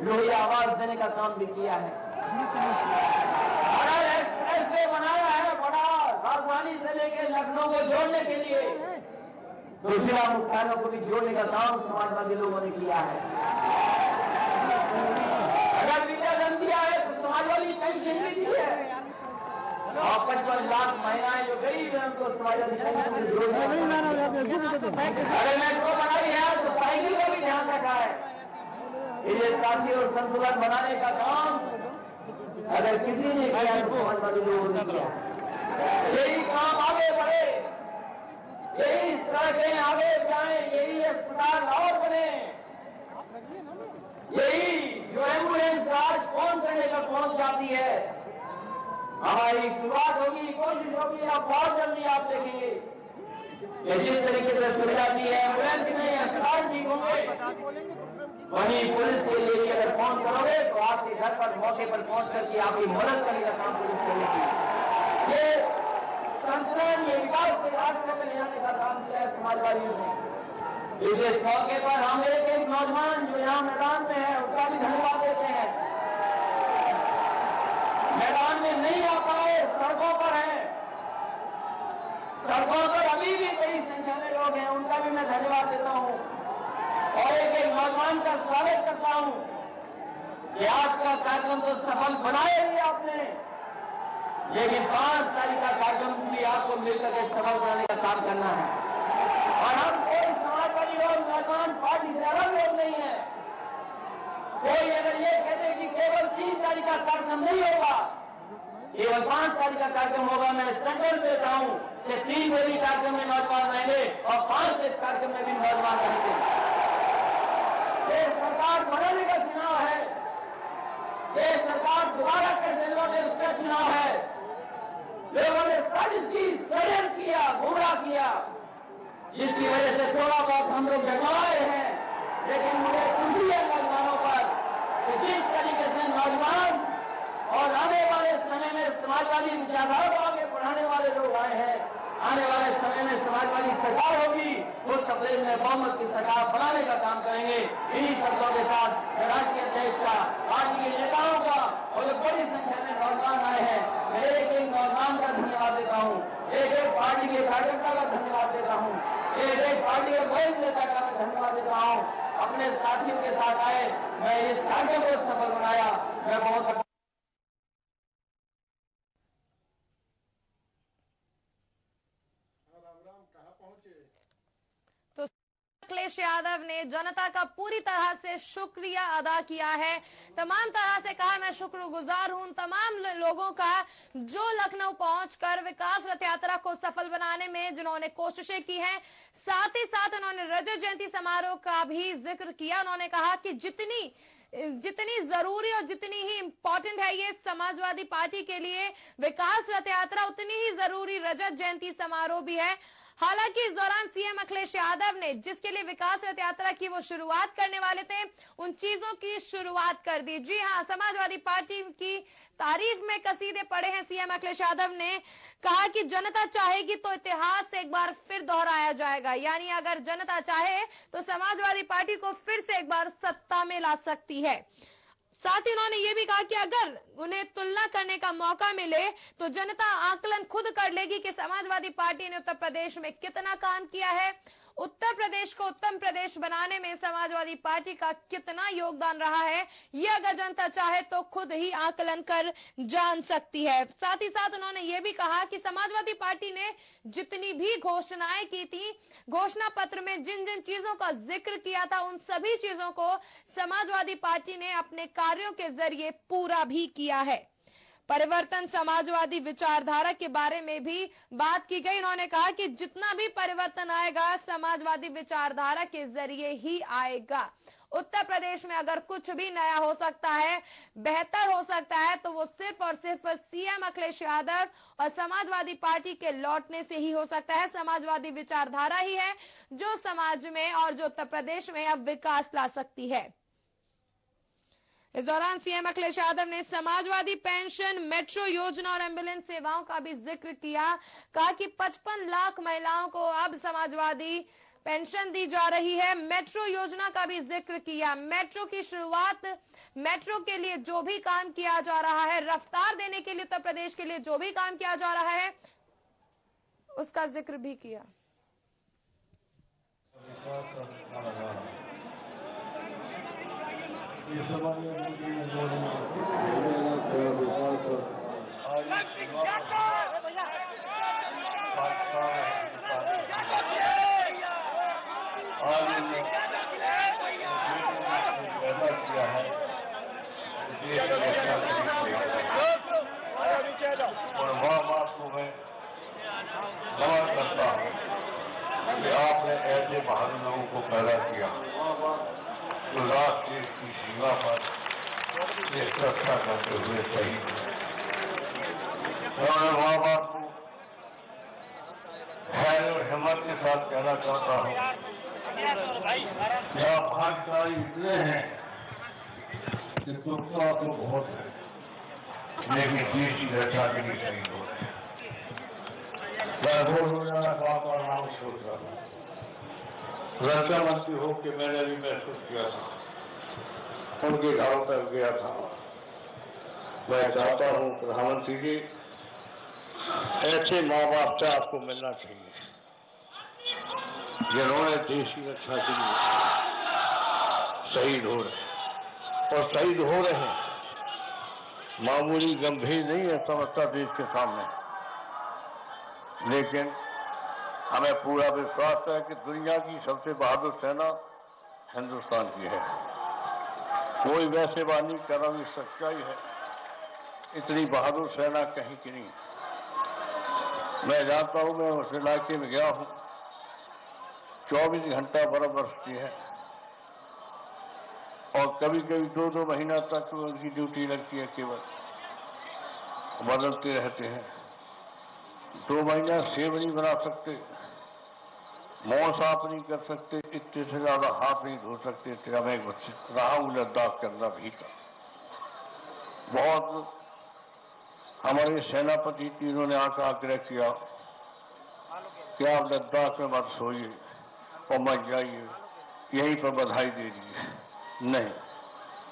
E: लोही आवाज देने का काम भी किया है। अगर एक्सप्रेस वे बनाया है बड़ा राजधानी से लेकर लखनऊ को जोड़ने के लिए, तो जिला मुख्यालयों को भी जोड़ने का काम समाजवादी लोगों ने किया है। अगर विद्याधन दिया है तो समाजवादी पेंशन भी दी है, और 55 लाख महिलाएं जो गरीब हैं उनको समाजवादी पेंशन से जोड़ने का काम। अगर मेट्रो बनाई है तो साइकिल का भी ध्यान रखा है। ये शांति और संतुलन बनाने का काम अगर किसी ने किया तो समाजवादी लोगों ने किया। यही काम आगे बढ़े, यही सड़कें आगे जाए, यही अस्पताल और बने, यही जो एम्बुलेंस आज फोन करने पर पहुंच जाती है, हमारी शुरुआत होगी, कोशिश होगी। आप बहुत जल्दी आप देखेंगे कि जिस तरीके से सुविधा दी है एम्बुलेंस में, अस्पताल ठीक होंगे। वहीं पुलिस के लिए अगर फोन करोगे तो आपके घर पर मौके पर पहुंच करके आपकी मदद करने का काम पुलिस करेगी। ये संतुलन, ये विकास के रास्ते में ले जाने का काम किया है समाजवादियों ने। इस मौके पर हम एक नौजवान जो यहाँ मैदान में है उसका भी धन्यवाद देते हैं। मैदान में नहीं आ पाए, सड़कों पर हैं, सड़कों पर अभी भी बड़ी संख्या में लोग हैं, उनका भी मैं धन्यवाद देता हूं। और एक नौजवान का स्वागत करता हूं कि आज का कार्यक्रम तो सफल बनाए ही आपने, लेकिन 5 तारीख का कार्यक्रम भी आपको मिलकर के सफल बनाने का काम करना है। और हम कोई समाजवादी लोग, नौजवान पार्टी से अलग लोग नहीं है। कोई अगर ये कहते कि केवल 3 तारीख का कार्यक्रम नहीं होगा, केवल 5 तारीख का कार्यक्रम होगा, मैं संकल्प देता हूं कि 3 तारीख कार्यक्रम में नौजवान रहेंगे और 5 कार्यक्रम में भी नौजवान रहेंगे। ये सरकार बनाने का चुनाव है, ये सरकार दोबारा कैसे लौटे उसका चुनाव है। लोगों ने साजिश की, षड्यंत्र किया, गुमराह किया, जिसकी वजह से थोड़ा बहुत हम लोग डगमगाए हैं। लेकिन मुझे खुशी है नौजवानों पर कि जिस तरीके से नौजवान और आने वाले समय में समाजवादी विचारधारा को आगे बढ़ाने वाले लोग आए हैं, आने वाले समय में समाजवादी सरकार होगी, उत्तर प्रदेश में बहुमत की सरकार बनाने का काम करेंगे। इन्हीं शब्दों के साथ राष्ट्रीय अध्यक्ष का, पार्टी के नेताओं का और जो बड़ी संख्या में नौजवान आए हैं, मैं एक नौजवान का धन्यवाद देता हूं, एक पार्टी के कार्यकर्ता का धन्यवाद देता हूं, एक पार्टी के वरिष्ठ नेता का मैं धन्यवाद देता हूं। अपने साथियों के साथ आए, मैं इस कार्यक्रम को सफल बनाया, मैं बहुत
A: अखिलेश यादव ने जनता का पूरी तरह से शुक्रिया अदा किया है। तमाम तरह से कहा, मैं शुक्रगुजार हूं तमाम लोगों का जो लखनऊ पहुंचकर विकास रथ यात्रा को सफल बनाने में जिन्होंने कोशिशें की हैं। साथ ही साथ उन्होंने रजत जयंती समारोह का भी जिक्र किया। उन्होंने कहा कि जितनी जरूरी और जितनी ही इंपॉर्टेंट है ये समाजवादी पार्टी के लिए विकास रथ यात्रा, उतनी ही जरूरी रजत जयंती समारोह भी है। हालांकि इस दौरान सीएम अखिलेश यादव ने जिसके लिए विकास रथ यात्रा की वो शुरुआत करने वाले थे, उन चीजों की शुरुआत कर दी। जी हां, समाजवादी पार्टी की तारीफ में कसीदे पड़े हैं सीएम अखिलेश यादव ने। कहा कि जनता चाहेगी तो इतिहास एक बार फिर दोहराया जाएगा, यानी अगर जनता चाहे तो समाजवादी पार्टी को फिर से एक बार सत्ता में ला सकती है। साथ ही उन्होंने ये भी कहा कि अगर उन्हें तुलना करने का मौका मिले तो जनता आकलन खुद कर लेगी कि समाजवादी पार्टी ने उत्तर प्रदेश में कितना काम किया है, उत्तर प्रदेश को उत्तम प्रदेश बनाने में समाजवादी पार्टी का कितना योगदान रहा है। ये अगर जनता चाहे तो खुद ही आकलन कर जान सकती है। साथ ही साथ उन्होंने ये भी कहा कि समाजवादी पार्टी ने जितनी भी घोषणाएं की थी, घोषणा पत्र में जिन जिन चीजों का जिक्र किया था, उन सभी चीजों को समाजवादी पार्टी ने अपने कार्यों के जरिए पूरा भी किया है। परिवर्तन समाजवादी विचारधारा के बारे में भी बात की गई। उन्होंने कहा कि जितना भी परिवर्तन आएगा समाजवादी विचारधारा के जरिए ही आएगा। उत्तर प्रदेश में अगर कुछ भी नया हो सकता है, बेहतर हो सकता है, तो वो सिर्फ और सिर्फ सीएम अखिलेश यादव और समाजवादी पार्टी के लौटने से ही हो सकता है। समाजवादी विचारधारा ही है जो समाज में और जो उत्तर प्रदेश में अब विकास ला सकती है। इस दौरान सीएम अखिलेश यादव ने समाजवादी पेंशन, मेट्रो योजना और एम्बुलेंस सेवाओं का भी जिक्र किया। कहा कि 55 लाख महिलाओं को अब समाजवादी पेंशन दी जा रही है। मेट्रो योजना का भी जिक्र किया। मेट्रो की शुरुआत, मेट्रो के लिए जो भी काम किया जा रहा है, रफ्तार देने के लिए उत्तर प्रदेश के लिए जो भी काम किया जा रहा है, उसका जिक्र भी किया।
F: और माँ बाप को मैं नमन करता हूँ कि आपने ऐसे बहादुर लोगों को पैदा किया जो रात देश की सीमा पर देश रक्षा करते हुए शहीद हुए। मैं माँ बाप को धैर्य और हिम्मत के साथ कहना चाहता हूँ कि आप भाग्यशाली इतने हैं कि दुखता तो बहुत है, लेकिन देश की रक्षा के लिए शहीद हो रहे हैं। मैं भोर हो जाना बार नाम सोच रहा हूँ, रक्षा मंत्री हो के मैंने भी महसूस किया था, उनके घरों तक गया था। मैं चाहता हूँ प्रधानमंत्री जी, ऐसे माँ बाप से आपको मिलना चाहिए जिन्होंने देश की रक्षा के लिए शहीद हो रहे और शहीद हो रहे हैं। मामूली गंभीर नहीं है समस्या देश के सामने, लेकिन हमें पूरा विश्वास है कि दुनिया की सबसे बहादुर सेना हिंदुस्तान की है। कोई वैसे वानी करम सच्चाई है, इतनी बहादुर सेना कहीं की नहीं। मैं जानता हूं, मैं उस इलाके में गया हूं, 24 घंटा बर्फ बरसती है और कभी कभी 2-2 महीना तक उनकी ड्यूटी लगती है, केवल बदलते रहते हैं। 2 महीना सेब नहीं बना सकते, मुंह साफ नहीं कर सकते, इतने से ज्यादा हाथ नहीं धो सकते थे। मैं रहा हूं लद्दाख के अंदर भीतर। बहुत हमारे सेनापति तीनों ने आकर आग्रह किया कि आप लद्दाख में मत सोइए और मत जाइए, यहीं पर बधाई दे दीजिए। नहीं,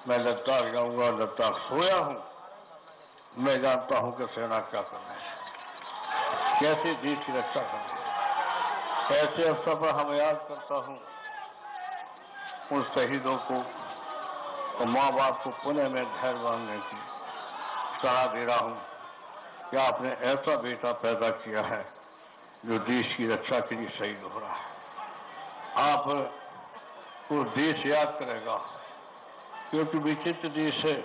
F: मैं लद्दाख जाऊंगा, लद्दाख सोया हूं। मैं जानता हूं कि सेना क्या करना है, कैसे देश की रक्षा करनी है। ऐसे अवसर पर हम याद करता हूं उन शहीदों को और माँ बाप को पुनः मैं धैर्य बांधने की सलाह दे रहा हूं कि आपने ऐसा बेटा पैदा किया है जो देश की रक्षा के लिए शहीद हो रहा है। आप वो देश याद करेगा, क्योंकि विचित्र देश है।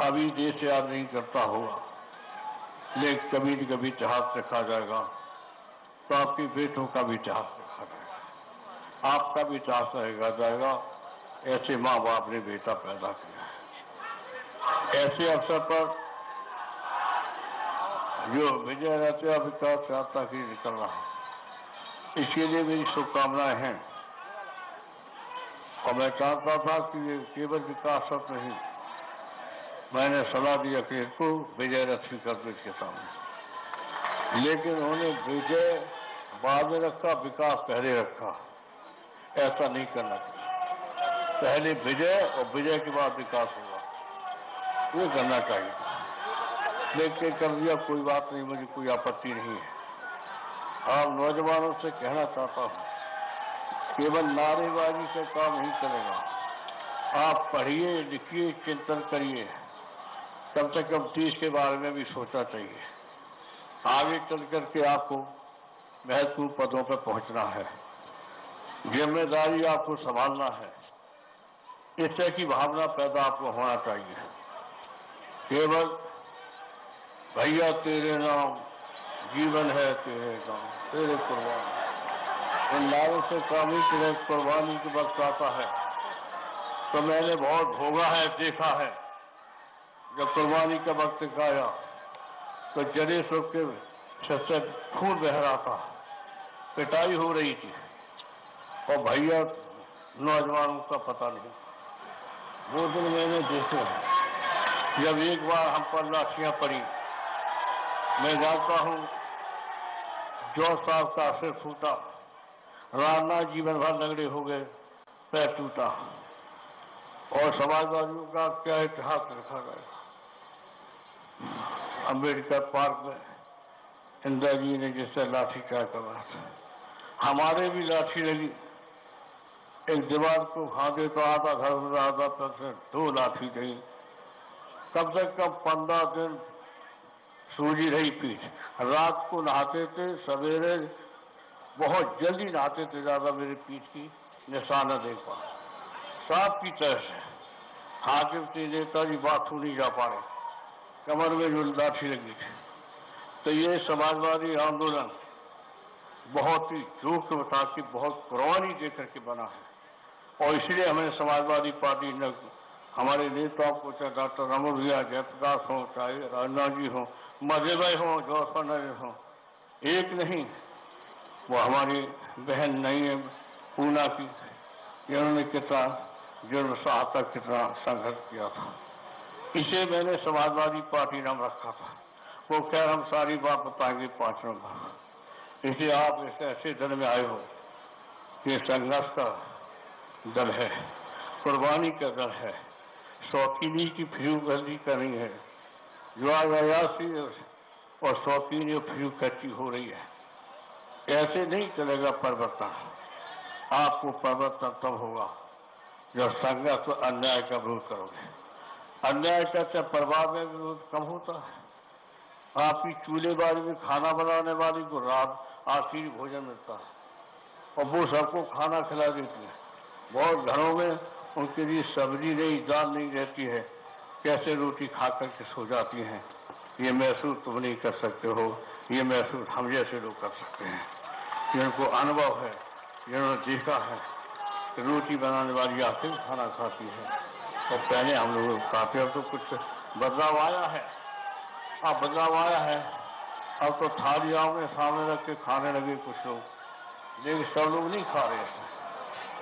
F: अभी देश याद नहीं करता होगा, लेकिन कभी न कभी इतिहास लिखा जाएगा। तो आपके बेटों का भी इतिहास लिखा जाएगा, आपका भी इतिहास रहेगा जाएगा। ऐसे माँ बाप ने बेटा पैदा किया है। ऐसे अवसर पर जो विजय रहते विकास यात्रा की निकल रहा है, इसके लिए मेरी शुभकामनाएं हैं। और मैं चाहता था कि ये केवल विकास रथ नहीं, मैंने सलाह दी अखिलेश को विजय रथ भी कर दो इसके सामने, लेकिन उन्होंने विजय बाद में रखा, विकास पहले रखा। ऐसा नहीं करना चाहिए, पहले विजय और विजय के बाद विकास होगा, ये करना चाहिए। लेकिन कर दिया, कोई बात नहीं, मुझे कोई आपत्ति नहीं है। आप नौजवानों से कहना चाहता हूं, केवल नारेबाजी से काम नहीं चलेगा। आप पढ़िए, लिखिए, चिंतन करिए, कम से कम देश के बारे में भी सोचना चाहिए। आगे चल करके आपको महत्वपूर्ण पदों पर पहुंचना है, जिम्मेदारी आपको संभालना है। इस तरह की भावना पैदा आपको होना चाहिए। केवल भैया तेरे नाम जीवन है, तेरे नाम तेरे कुर्बान, इन नारों से काम ही तेरे कुर्बानी के वक्त आता है। तो मैंने बहुत भोगा है, देखा है। जब कुर्बानी का वक्त आया तो जले सब के से खून बह रहा था, पिटाई हो रही थी, और भैया नौजवानों का पता नहीं। वो दिन मैंने देखे जब एक बार हम पर लाठियां पड़ी। मैं जानता हूं जो साहब का सिर फूटा, राणा जीवन भर लगड़े हो गए, पैर टूटा, और समाजवादियों का क्या इतिहास लिखा गया। अम्बेडकर पार्क में इंदिरा जी ने जिससे लाठी क्या करवाया था, हमारे भी लाठी लगी। एक दीवार को खाते तो आधा घर में आधा पर 2 लाठी गई। कम से कम 15 दिन सूजी रही पीठ। रात को नहाते थे, सवेरे बहुत जल्दी नहाते थे, ज्यादा मेरी पीठ की निशान न देख पा, सांप की तरह से। हाकिम थे, नेताजी बाथरूम नहीं जा पाए, कमर में जो लाठी लगी थी। तो ये समाजवादी आंदोलन बहुत ही जोखिम था कि बहुत कुर्बानी देकर के बना है, और इसलिए हमें समाजवादी पार्टी ने हमारे नेताओं को, चाहे डॉक्टर रमन भैया, जयप्रकाश हो, चाहे राजनाथ जी हो, मजे भाई हो, जॉर्ज फर्नांडिस हो, एक नहीं, वो हमारी बहन नहीं है पूना की, जिन्होंने कितना जुर्म सहायता कितना संघर्ष किया था। इसे मैंने समाजवादी पार्टी नाम रखा था। वो खैर हम सारी बात बताएंगे 5 नंबर। इसलिए आप ऐसे दल में आए हो कि संघर्ष का दल है, कुर्बानी का दल है, शौकीनी की फिजूलगर्दी का नहीं है। जो अयासी और शौकीनी और फिजूलगर्दी हो रही है, ऐसे नहीं चलेगा परिवर्तन। आपको परिवर्तन तब होगा जब संघर्ष और अन्याय का विरोध करोगे। अन्याय का परिवार में विरोध कम होता है। आपकी चूल्हे बारी में खाना बनाने वाली को रात आखिरी भोजन मिलता है, और वो सबको खाना खिला देती है। बहुत घरों में उनके लिए सब्जी नहीं, दाल नहीं रहती है, कैसे रोटी खा करके सो जाती हैं। ये महसूस तुम नहीं कर सकते हो, ये महसूस हम जैसे लोग कर सकते हैं, जिनको अनुभव है, जिन्होंने देखा है कि रोटी बनाने वाली आखिर खाना खाती है। और पहले हम लोग खाते, अब तो कुछ बदलाव आया है। अब बदलाव आया है, अब तो थाली आमने सामने रख के खाने लगे कुछ लोग, लेकिन सब लोग नहीं खा रहे हैं।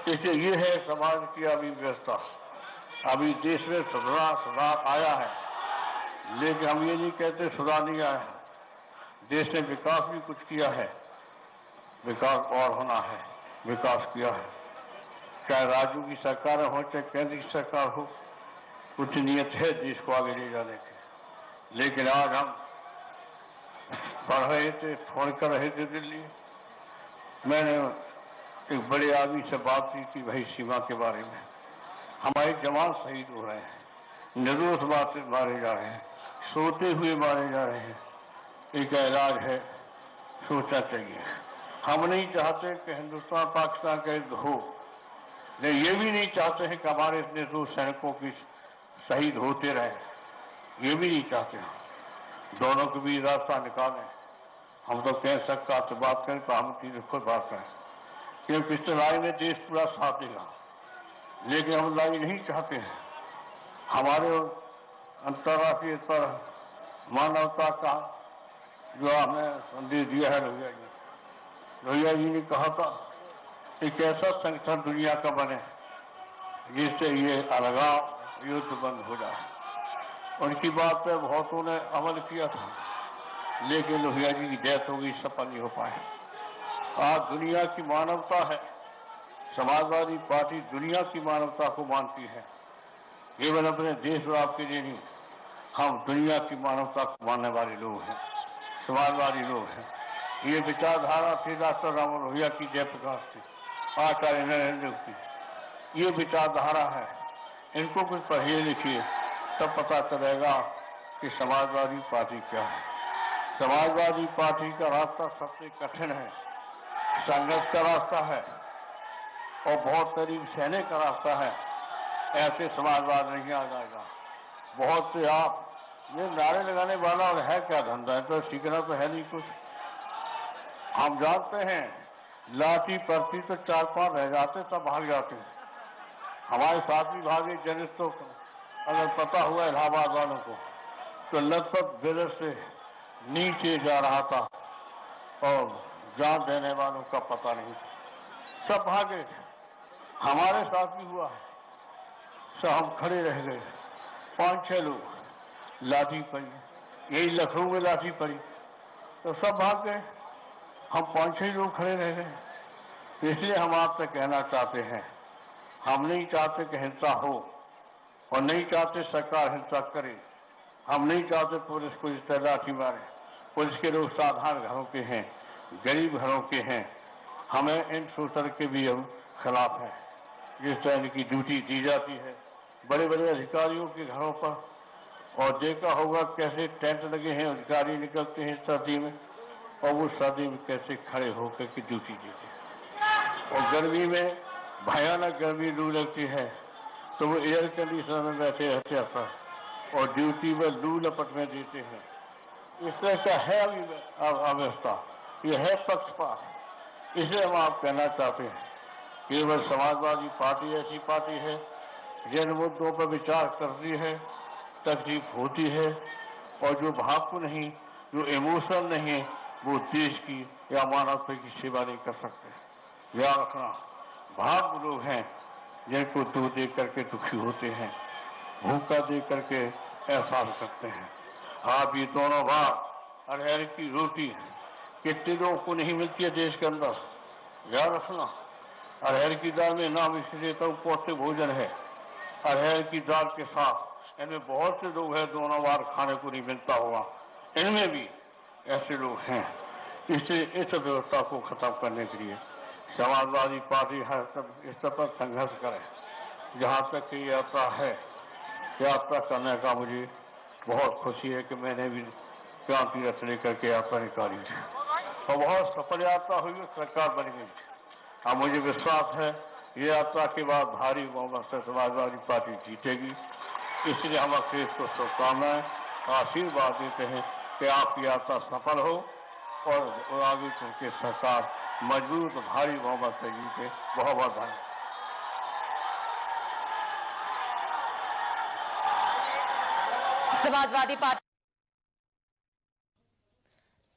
F: इसलिए ये है समाज की अभी व्यवस्था। अभी देश में सुधार आया है, लेकिन हम ये नहीं कहते सुधार नहीं आया है। देश ने विकास भी कुछ किया है, विकास और होना है, विकास किया है। चाहे राज्यों की सरकार हो, चाहे केंद्र की सरकार हो, कुछ नियत है देश को आगे ले जाने की। लेकिन आज हम पढ़ रहे थे, फोन कर रहे थे दिल्ली, मैंने एक बड़े आदमी से बात की थी भाई सीमा के बारे में। हमारे जवान शहीद हो रहे हैं, निर्दोष बातें मारे जा रहे हैं, सोते हुए मारे जा रहे हैं। एक इलाज है, सोचना चाहिए। हम नहीं चाहते कि हिंदुस्तान पाकिस्तान का युद्ध हो, लेकिन ये भी नहीं चाहते हैं कि हमारे इतने दो सैनिकों की शहीद होते रहे, ये भी नहीं चाहते हैं। दोनों के भी रास्ता निकालें। हम तो कह सकता से बात करें तो हम चीज खुद बात करें, क्योंकि इस लड़ाई में देश पूरा साथ देगा, लेकिन हम लड़ाई नहीं चाहते हैं। हमारे अंतर्राष्ट्रीय पर मानवता का जो हमें संदेश दिया है लोहिया जी ने कहा था एक ऐसा संगठन दुनिया का बने जिससे ये अलगाव युद्ध बंद हो जाए। उनकी बात पर बहुतों ने अमल किया था, लेकिन लोहिया जी की डेथ हो गई, सफल नहीं हो पाए। आज दुनिया की मानवता है, समाजवादी पार्टी दुनिया की मानवता को मानती है, केवल अपने देश और आपके लिए नहीं, हम दुनिया की मानवता को मानने वाले लोग हैं, समाजवादी लोग हैं। ये विचारधारा थी डॉक्टर राम लोहिया की, जयप्रकाश की, आचार्य नरेंद्र की, ये विचारधारा है। इनको कुछ पढ़िए लिखिए तब पता चलेगा कि समाजवादी पार्टी क्या है। समाजवादी पार्टी का रास्ता सबसे कठिन है, संघर्ष का रास्ता है और बहुत करीब सहने का रास्ता है। ऐसे समाजवाद नहीं आ जाएगा। बहुत से आप ये नारे लगाने वाला और है क्या धंधा है, तो सीखना तो है नहीं कुछ। हम जानते हैं लाठी पड़ती तो 4-5 रह जाते, सब भाग जाते हैं। हमारे साथ भी भागे जर्नलिस्टों को अगर पता हुआ इलाहाबाद वालों को, तो लगभग बिरस से नीचे जा रहा था और जान देने वालों का पता नहीं, सब भागे। हमारे साथ भी हुआ है, सब हम खड़े रह गए, 5-6 लोग, लाठी पड़ी, यही लखनऊ में लाठी पड़ी तो सब भाग गए, हम 5-6 लोग खड़े रह गए। तो इसलिए हम आपसे कहना चाहते हैं, हम नहीं चाहते कि हिंसा हो और नहीं चाहते सरकार हिंसा करे। हम नहीं चाहते पुलिस को इस तरह लाठी मारे। पुलिस के लोग साधारण घरों के हैं, गरीब घरों के हैं। हमें इन शोषण के भी हम खिलाफ हैं। जिस तरह की ड्यूटी दी जाती है बड़े बड़े अधिकारियों के घरों पर, और देखा होगा कैसे टेंट लगे हैं, अधिकारी निकलते हैं सर्दी में और वो सर्दी में कैसे खड़े होकर के ड्यूटी देते हैं। और गर्मी में भयानक गर्मी लू लगती है तो वो एयर कंडीशनर में बैठे रहते हैं और ड्यूटी में लू लपट में देते हैं। इस तरह का है अव्यवस्था, ये है पक्षपात। इसे हम आप कहना चाहते हैं, केवल समाजवादी पार्टी ऐसी पार्टी है जिन मुद्दों पर विचार करती है, तकलीफ होती है और जो भावुक नहीं, जो इमोशनल नहीं है, वो देश की या मानवता की सेवा नहीं कर सकते। याद रखना, भावुक लोग हैं जिनको दूध दे करके दुखी होते हैं, भूखा दे करके एहसास करते हैं। आप ये दोनों भाव अरहर की रोटी कितने लोगों को नहीं मिलती है देश के अंदर। याद रखना, अरहर की दाल में नाम इसलिए तो पौष्टिक भोजन है। अरहर की दाल के साथ इनमें बहुत से लोग हैं दोनों बार खाने को नहीं मिलता होगा, इनमें भी ऐसे लोग हैं। इसलिए इस व्यवस्था को खत्म करने के लिए समाजवादी पार्टी हर स्तर पर संघर्ष करे। जहां तक ये यात्रा है, यात्रा करने का मुझे बहुत खुशी है कि मैंने भी क्रांति रथ लेकर के यात्रा निकाली थी और बहुत सफल यात्रा हुई, सरकार बन गई। अब मुझे विश्वास है ये यात्रा के बाद भारी बहुमत से समाजवादी पार्टी जीतेगी। इसलिए हम अखिलेश को शुभकामनाएं, आशीर्वाद देते हैं कि आपकी यात्रा सफल हो और आगे चल के सरकार मजबूत भारी बहुमत से जीते। बहुत बहुत धन्यवाद।
A: समाजवादी पार्टी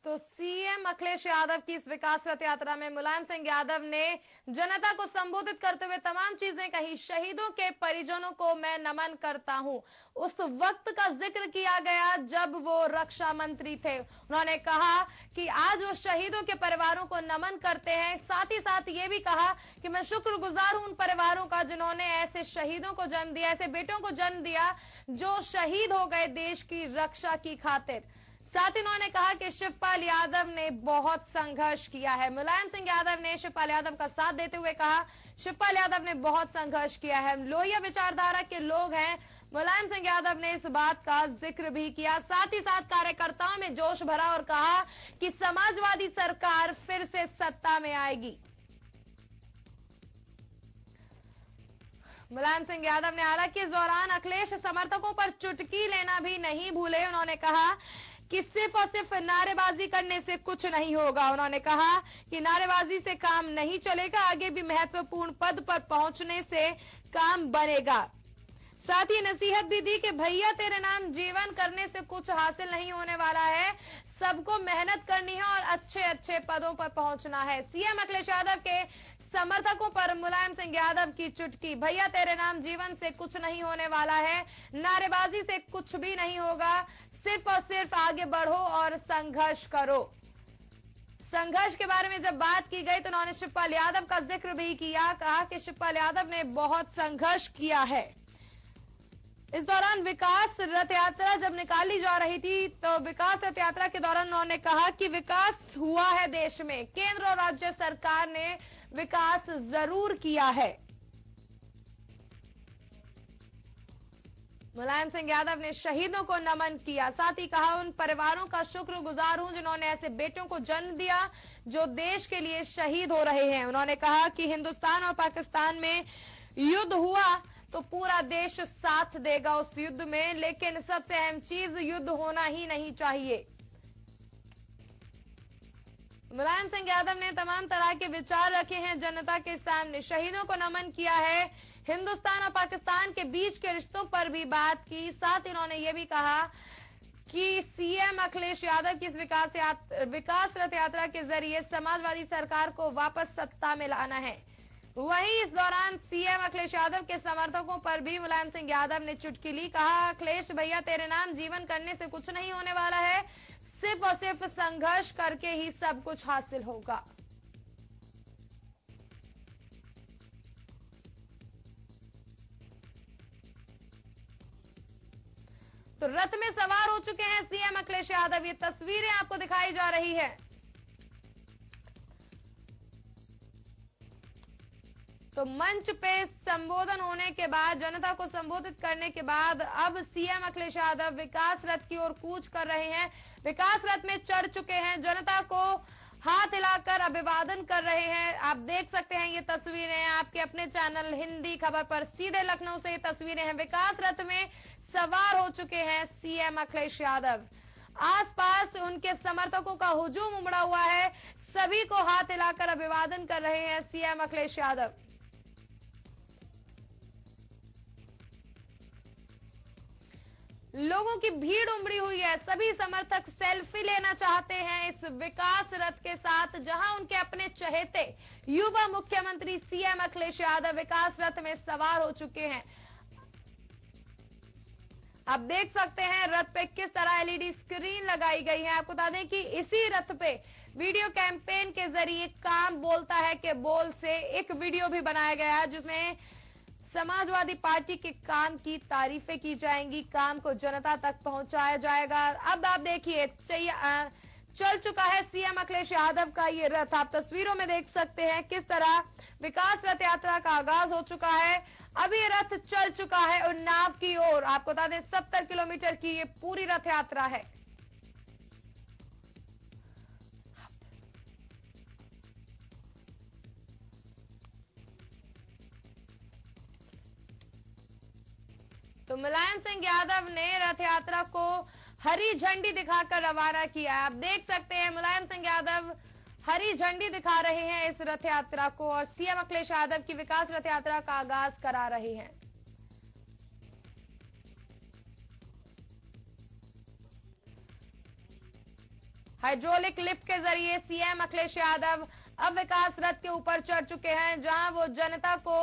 A: तो सीएम अखिलेश यादव की इस विकास रथ यात्रा में मुलायम सिंह यादव ने जनता को संबोधित करते हुए तमाम चीजें कही। शहीदों के परिजनों को मैं नमन करता हूं। उस वक्त का जिक्र किया गया जब वो रक्षा मंत्री थे। उन्होंने कहा कि आज वो शहीदों के परिवारों को नमन करते हैं। साथ ही साथ ये भी कहा कि मैं शुक्रगुजार हूं उन परिवारों का जिन्होंने ऐसे शहीदों को जन्म दिया, ऐसे बेटों को जन्म दिया जो शहीद हो गए देश की रक्षा की खातिर। साथ ही उन्होंने कहा कि शिवपाल यादव ने बहुत संघर्ष किया है। मुलायम सिंह यादव ने शिवपाल यादव का साथ देते हुए कहा शिवपाल यादव ने बहुत संघर्ष किया है, लोहिया विचारधारा के लोग हैं। मुलायम सिंह यादव ने इस बात का जिक्र भी किया। साथ ही साथ कार्यकर्ताओं में जोश भरा और कहा कि समाजवादी सरकार फिर से सत्ता में आएगी। मुलायम सिंह यादव ने हालांकि इस दौरान अखिलेश समर्थकों पर चुटकी लेना भी नहीं भूले। उन्होंने कहा कि सिर्फ और सिर्फ नारेबाजी करने से कुछ नहीं होगा। उन्होंने कहा कि नारेबाजी से काम नहीं चलेगा, आगे भी महत्वपूर्ण पद पर पहुंचने से काम बनेगा। साथ ही नसीहत भी दी कि भैया तेरे नाम जीवन करने से कुछ हासिल नहीं होने वाला है, सबको मेहनत करनी है और अच्छे अच्छे पदों पर पहुंचना है। सीएम अखिलेश यादव के समर्थकों पर मुलायम सिंह यादव की चुटकी, भैया तेरे नाम जीवन से कुछ नहीं होने वाला है, नारेबाजी से कुछ भी नहीं होगा, सिर्फ और सिर्फ आगे बढ़ो और संघर्ष करो। संघर्ष के बारे में जब बात की गई तो उन्होंने शिवपाल यादव का जिक्र भी किया, कहा कि शिवपाल यादव ने बहुत संघर्ष किया है। इस दौरान विकास रथ यात्रा जब निकाली जा रही थी तो विकास रथ यात्रा के दौरान उन्होंने कहा कि विकास हुआ है देश में, केंद्र और राज्य सरकार ने विकास जरूर किया है। मुलायम सिंह यादव ने शहीदों को नमन किया, साथ ही कहा उन परिवारों का शुक्रगुजार हूं जिन्होंने ऐसे बेटों को जन्म दिया जो देश के लिए शहीद हो रहे हैं। उन्होंने कहा कि हिंदुस्तान और पाकिस्तान में युद्ध हुआ तो पूरा देश साथ देगा उस युद्ध में, लेकिन सबसे अहम चीज युद्ध होना ही नहीं चाहिए। मुलायम सिंह यादव ने तमाम तरह के विचार रखे हैं जनता के सामने, शहीदों को नमन किया है, हिंदुस्तान और पाकिस्तान के बीच के रिश्तों पर भी बात की। साथ ही उन्होंने ये भी कहा कि सीएम अखिलेश यादव की इस विकास रथ यात्रा के जरिए समाजवादी सरकार को वापस सत्ता में लाना है। वहीं इस दौरान सीएम अखिलेश यादव के समर्थकों पर भी मुलायम सिंह यादव ने चुटकी ली, कहा अखिलेश भैया तेरे नाम जीवन करने से कुछ नहीं होने वाला है, सिर्फ और सिर्फ संघर्ष करके ही सब कुछ हासिल होगा। तो रथ में सवार हो चुके हैं सीएम अखिलेश यादव, ये तस्वीरें आपको दिखाई जा रही है। तो मंच पे संबोधन होने के बाद, जनता को संबोधित करने के बाद अब सीएम अखिलेश यादव विकास रथ की ओर कूच कर रहे हैं। विकास रथ में चढ़ चुके हैं, जनता को हाथ हिलाकर अभिवादन कर रहे हैं। आप देख सकते हैं ये तस्वीरें आपके अपने चैनल हिंदी खबर पर, सीधे लखनऊ से ये तस्वीरें हैं। विकास रथ में सवार हो चुके हैं सीएम अखिलेश यादव, आसपास उनके समर्थकों का हुजूम उमड़ा हुआ है, सभी को हाथ हिलाकर अभिवादन कर रहे हैं सीएम अखिलेश यादव। लोगों की भीड़ उमड़ी हुई है, सभी समर्थक सेल्फी लेना चाहते हैं इस विकास रथ के साथ, जहां उनके अपने चहेते युवा मुख्यमंत्री सीएम अखिलेश यादव विकास रथ में सवार हो चुके हैं। आप देख सकते हैं रथ पे किस तरह एलईडी स्क्रीन लगाई गई है। आपको बता दें कि इसी रथ पे वीडियो कैंपेन के जरिए काम बोलता है के बोल से एक वीडियो भी बनाया गया है, जिसमें समाजवादी पार्टी के काम की तारीफें की जाएंगी, काम को जनता तक पहुंचाया जाएगा। अब आप देखिए चल चुका है सीएम अखिलेश यादव का ये रथ, आप तस्वीरों में देख सकते हैं किस तरह विकास रथ यात्रा का आगाज हो चुका है। अब ये रथ चल चुका है उन्नाव की ओर। आपको बता दें 70 किलोमीटर की ये पूरी रथ यात्रा है। तो मुलायम सिंह यादव ने रथ यात्रा को हरी झंडी दिखाकर रवाना किया। आप देख सकते हैं मुलायम सिंह यादव हरी झंडी दिखा रहे हैं इस रथ यात्रा को और सीएम अखिलेश यादव की विकास रथ यात्रा का आगाज करा रहे हैं। हाइड्रोलिक लिफ्ट के जरिए सीएम अखिलेश यादव अब विकास रथ के ऊपर चढ़ चुके हैं, जहां वो जनता को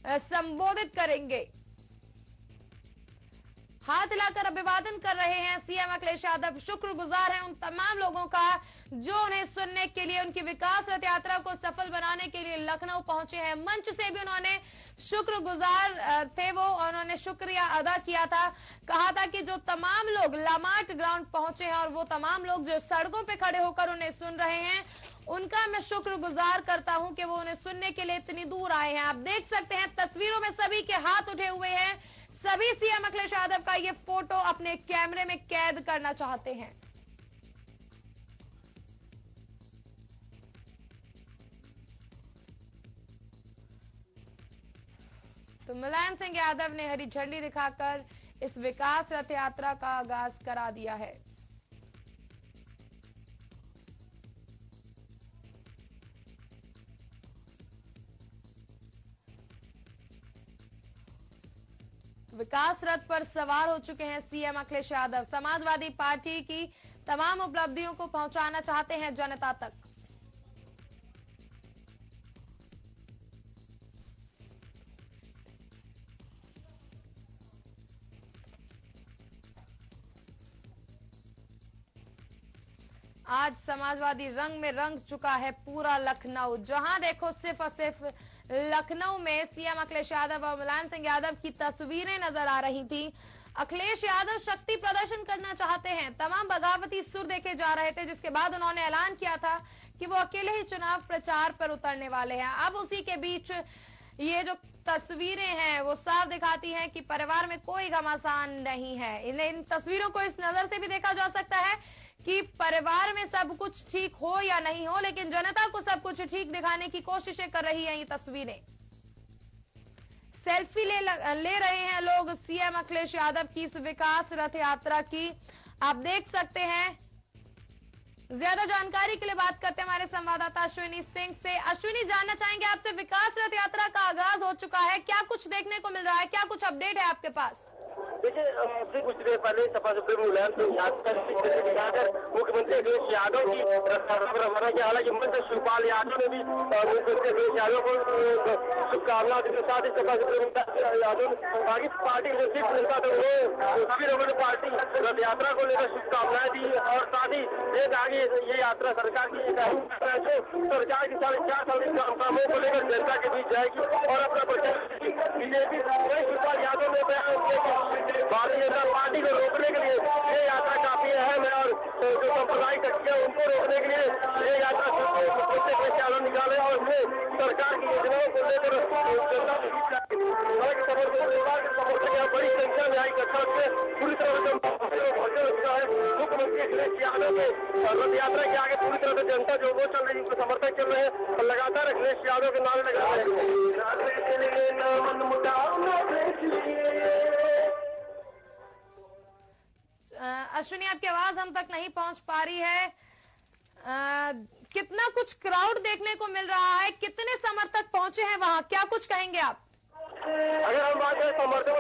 A: संबोधित करेंगे। हाथ हिलाकर अभिवादन कर रहे हैं सीएम अखिलेश यादव, शुक्रगुजार हैं उन तमाम लोगों का जो उन्हें सुनने के लिए, उनकी विकास रथ यात्रा को सफल बनाने के लिए लखनऊ पहुंचे हैं। मंच से भी उन्होंने शुक्रगुजार थे वो, उन्होंने शुक्रिया अदा किया था, कहा था कि जो तमाम लोग लामार्ट ग्राउंड पहुंचे हैं और वो तमाम लोग जो सड़कों पे खड़े होकर उन्हें सुन रहे हैं, उनका मैं शुक्रगुजार करता हूं कि वो उन्हें सुनने के लिए इतनी दूर आए हैं। आप देख सकते हैं तस्वीरों में सभी के हाथ उठे हुए हैं, सभी सीएम अखिलेश यादव का ये फोटो अपने कैमरे में कैद करना चाहते हैं। तो मुलायम सिंह यादव ने हरी झंडी दिखाकर इस विकास रथ यात्रा का आगाज करा दिया है। विकास रथ पर सवार हो चुके हैं सीएम अखिलेश यादव। समाजवादी पार्टी की तमाम उपलब्धियों को पहुंचाना चाहते हैं जनता तक। आज समाजवादी रंग में रंग चुका है पूरा लखनऊ। जहां देखो सिर्फ और सिर्फ लखनऊ में सीएम अखिलेश यादव और मुलायम सिंह यादव की तस्वीरें नजर आ रही थी। अखिलेश यादव शक्ति प्रदर्शन करना चाहते हैं। तमाम बगावती सुर देखे जा रहे थे, जिसके बाद उन्होंने ऐलान किया था कि वो अकेले ही चुनाव प्रचार पर उतरने वाले हैं। अब उसी के बीच ये जो तस्वीरें हैं वो साफ दिखाती हैं कि परिवार में कोई घमासान नहीं है। इन तस्वीरों को इस नजर से भी देखा जा सकता है कि परिवार में सब कुछ ठीक हो या नहीं हो, लेकिन जनता को सब कुछ ठीक दिखाने की कोशिशें कर रही हैं ये तस्वीरें। सेल्फी ले रहे हैं लोग सीएम अखिलेश यादव की इस विकास रथ यात्रा की। आप देख सकते हैं। ज्यादा जानकारी के लिए बात करते हैं हमारे संवाददाता अश्विनी सिंह से। अश्विनी, जानना चाहेंगे आपसे, विकास रथ यात्रा का आगाज हो चुका है, क्या कुछ देखने को मिल रहा है, क्या कुछ अपडेट है आपके पास?
C: देखिए, कुछ देर पहले सपा सुप्रीमो मुलायम सिंह यादव मुख्यमंत्री अखिलेश यादव की रवाना किया। हालांकि मंत्री शिवपाल यादव ने भी मुख्यमंत्री अखिलेश यादव को शुभकामनाओं के साथ ही सपा सुप्रीमो यादव बाकी पार्टी के शीर्ष नेता थे, सभी लोगों ने पार्टी रथ यात्रा को लेकर शुभकामनाएं दी और साथ ही एक आगे ये यात्रा सरकार की सरकार की 4.5 साल के कामों को लेकर जनता के बीच जाएगी और अपना प्रचार बीजेपी शिवपाल यादव ने भारतीय जनता पार्टी को रोकने के लिए ये यात्रा काफी अहम है और जो सांप्रदायिक शक्तियां उनको रोकने के लिए ये यात्रा चालन निकाले और उसमें सरकार की योजनाओं को लेकर बड़ी संख्या में आई इकट्ठा से पूरी तरह है। मुख्यमंत्री अखिलेश यादव के रथ यात्रा के आगे पूरी तरह से जनता जो वो चल रही है, उनको समर्थन कर रहे हैं और लगातार अखिलेश यादव के नारे लगा रहे हैं।
A: अश्विनी, आपकी आवाज हम तक नहीं पहुंच पा रही है। कितना कुछ क्राउड देखने को मिल रहा है, कितने समर्थक पहुंचे हैं वहां, क्या कुछ कहेंगे आप?
C: अगर हम बात करें समर्थकों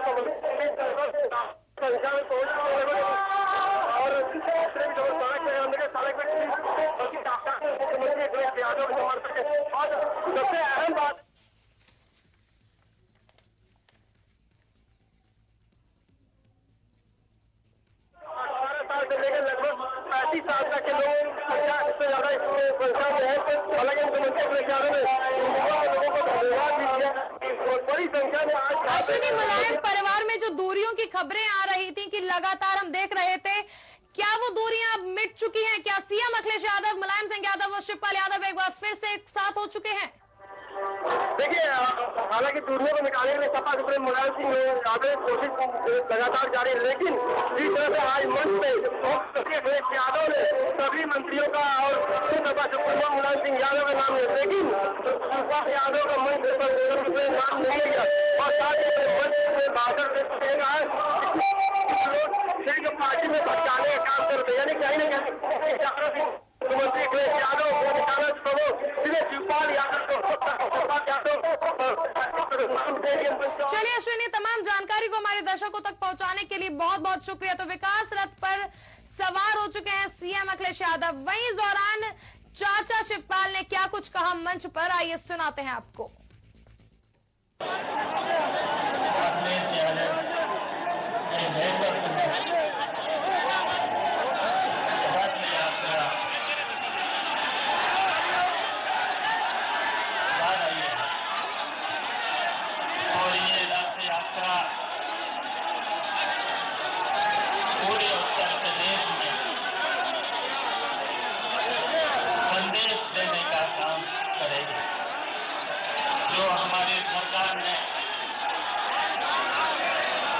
C: संख्या में पहुंच और मुख्यमंत्री अखिलेश यादव के समर्थक और सबसे अहम बात से लेकर लगभग 35 साल तक के लोगों की संख्या इससे ज्यादा संख्या में है। हालांकि मुख्यमंत्री अखिलेश यादव ने लोगों को धन्यवाद भी दिया। बड़ी संख्या में आज
A: अश्विनी, मुलायम परिवार में जो दूरियों की खबरें आ रही थी कि लगातार हम देख रहे थे, क्या वो दूरियां अब मिट चुकी हैं? क्या सीएम अखिलेश यादव, मुलायम सिंह यादव और शिवपाल यादव एक बार फिर से एक साथ हो चुके हैं?
C: देखिए, हालांकि दूरियों को मिटाने के लिए सपा सुप्रीमो मुलायम सिंह यादव कोशिश लगातार जारी है, लेकिन जिस तरह से आज मंच पे अखिलेश यादव ने सभी मंत्रियों का और सपा सुप्रीमो मुलायम सिंह यादव का नाम लिया, लेकिन शिवपाल यादव का मंच पर नाम नहीं लिया और साथ ही मंच में भाषण देते लोग पार्टी में भटकाने का काम करते हैं। यानी कहीं ना कहीं मुख्यमंत्री अखिलेश यादव को निकाला शिवपाल यादव
A: चलिए अश्विनी, तमाम जानकारी को हमारे दर्शकों तक पहुंचाने के लिए बहुत बहुत शुक्रिया। तो विकास रथ पर सवार हो चुके हैं सीएम अखिलेश यादव। वहीं इस दौरान चाचा शिवपाल ने क्या कुछ कहा मंच पर, आइए सुनाते हैं आपको।
E: पूरे उत्तर प्रदेश में संदेश देने का काम करेगी। जो हमारी सरकार ने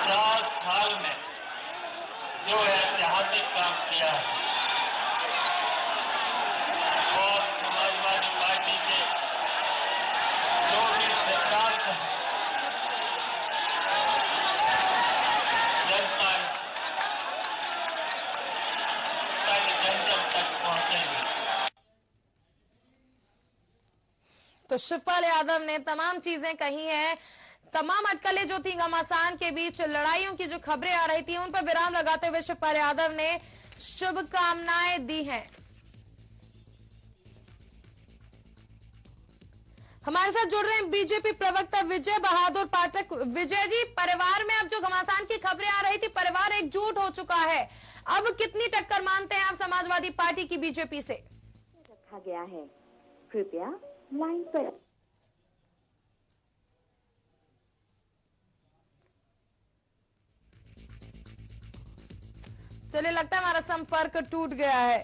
E: 4 साल में जो ऐतिहासिक काम किया है और समाजवादी पार्टी के जो भी सिद्धांत हैं
A: तो शिवपाल यादव ने तमाम चीजें कही हैं, तमाम अटकलें जो थी घमासान के बीच लड़ाइयों की जो खबरें आ रही थी उन पर विराम लगाते हुए शिवपाल यादव ने शुभकामनाएं दी हैं। हमारे साथ जुड़ रहे हैं बीजेपी प्रवक्ता विजय बहादुर पाठक। विजय जी, परिवार में अब जो घमासान की खबरें आ रही थी, परिवार एकजुट हो चुका है, अब कितनी टक्कर मानते हैं आप समाजवादी पार्टी की बीजेपी से?
G: रखा गया है, कृपया लाइन पर।
A: चलिए, लगता है हमारा संपर्क टूट गया है।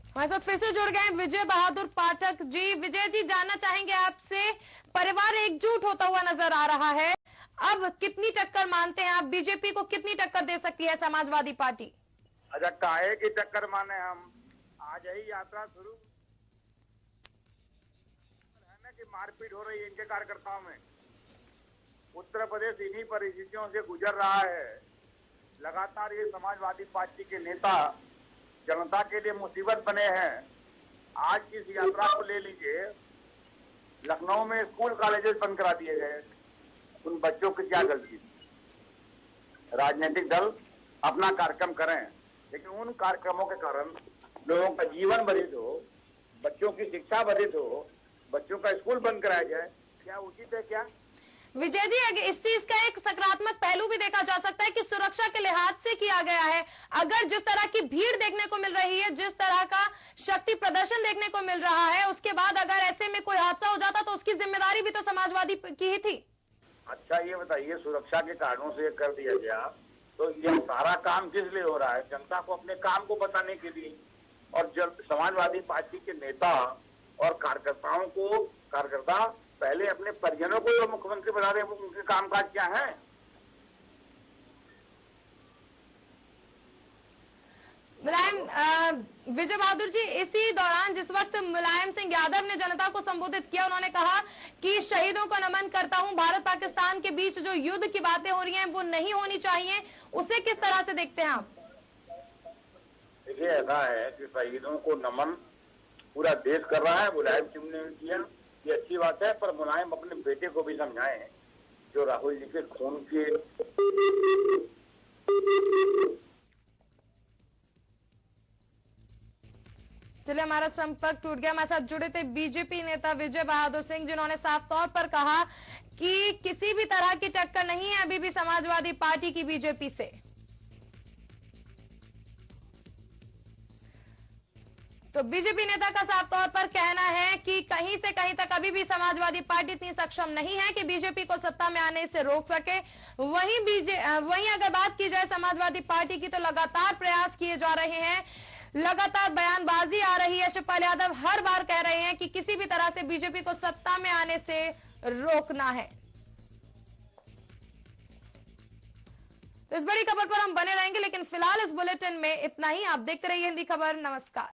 A: हमारे साथ फिर से जुड़ गए हैं विजय बहादुर पाठक जी। विजय जी, जानना चाहेंगे आपसे, परिवार एकजुट होता हुआ नजर आ रहा है, अब कितनी टक्कर मानते हैं आप? बीजेपी को कितनी टक्कर दे सकती है समाजवादी पार्टी?
C: अच्छा, काहे की टक्कर माने हम? आज यही यात्रा शुरू है ना कि मारपीट हो रही है इनके कार्यकर्ताओं में। उत्तर प्रदेश इन्हीं परिस्थितियों से गुजर रहा है। लगातार ये समाजवादी पार्टी के नेता जनता के लिए मुसीबत बने हैं। आज इस यात्रा को ले लीजिए, लखनऊ में स्कूल कॉलेजेस बंद करा दिए गए। उन बच्चों की क्या गलती? राजनीतिक दल अपना कार्यक्रम करें, लेकिन उन कार्यक्रमों के कारण लोगों का जीवन बाधित हो, बच्चों की शिक्षा बाधित हो, बच्चों का स्कूल बंद कराया जाए, क्या उचित है? क्या
A: विजय जी, इस चीज का एक सकारात्मक पहलू भी देखा जा सकता है कि सुरक्षा के लिहाज से किया गया है। अगर जिस तरह की भीड़ देखने को मिल रही है, जिस तरह का शक्ति प्रदर्शन देखने को मिल रहा है, उसके बाद अगर ऐसे में कोई हादसा हो जाता तो उसकी जिम्मेदारी भी तो समाजवादी की ही थी।
C: अच्छा, ये बताइए, सुरक्षा के कारणों से कर दिया गया तो यह सारा काम किस लिए हो रहा है? जनता को अपने काम को बताने के लिए। और जब समाजवादी पार्टी के नेता और कार्यकर्ता पहले अपने परिजनों को जो मुख्यमंत्री बना रहे हैं, उनके कामकाज क्या है?
A: विजय बहादुर जी, इसी दौरान जिस वक्त मुलायम सिंह यादव ने जनता को संबोधित किया, उन्होंने कहा कि शहीदों को नमन करता हूं, भारत पाकिस्तान के बीच जो युद्ध की बातें हो रही हैं वो नहीं होनी चाहिए। उसे किस तरह से देखते हैं आप?
C: देखिए, ऐसा है कि शहीदों को नमन पूरा देश कर रहा है, मुलायम सिंह ने किया, ये अच्छी बात है, पर मुलायम अपने बेटे को भी समझाएं जो राहुल जी के खून के।
A: चलिए, हमारा संपर्क टूट गया। हमारे साथ जुड़े थे बीजेपी नेता विजय बहादुर सिंह, जिन्होंने साफ तौर पर कहा कि किसी भी तरह की टक्कर नहीं है अभी भी समाजवादी पार्टी की बीजेपी से। तो बीजेपी नेता का साफ तौर पर कहना है कि कहीं से कहीं तक अभी भी समाजवादी पार्टी इतनी सक्षम नहीं है कि बीजेपी को सत्ता में आने से रोक सके। वहीं अगर बात की जाए समाजवादी पार्टी की, तो लगातार प्रयास किए जा रहे हैं, लगातार बयानबाजी आ रही है। शिवपाल यादव हर बार कह रहे हैं कि किसी भी तरह से बीजेपी को सत्ता में आने से रोकना है। तो इस बड़ी खबर पर हम बने रहेंगे, लेकिन फिलहाल इस बुलेटिन में इतना ही। आप देखते रहिए हिंदी खबर। नमस्कार।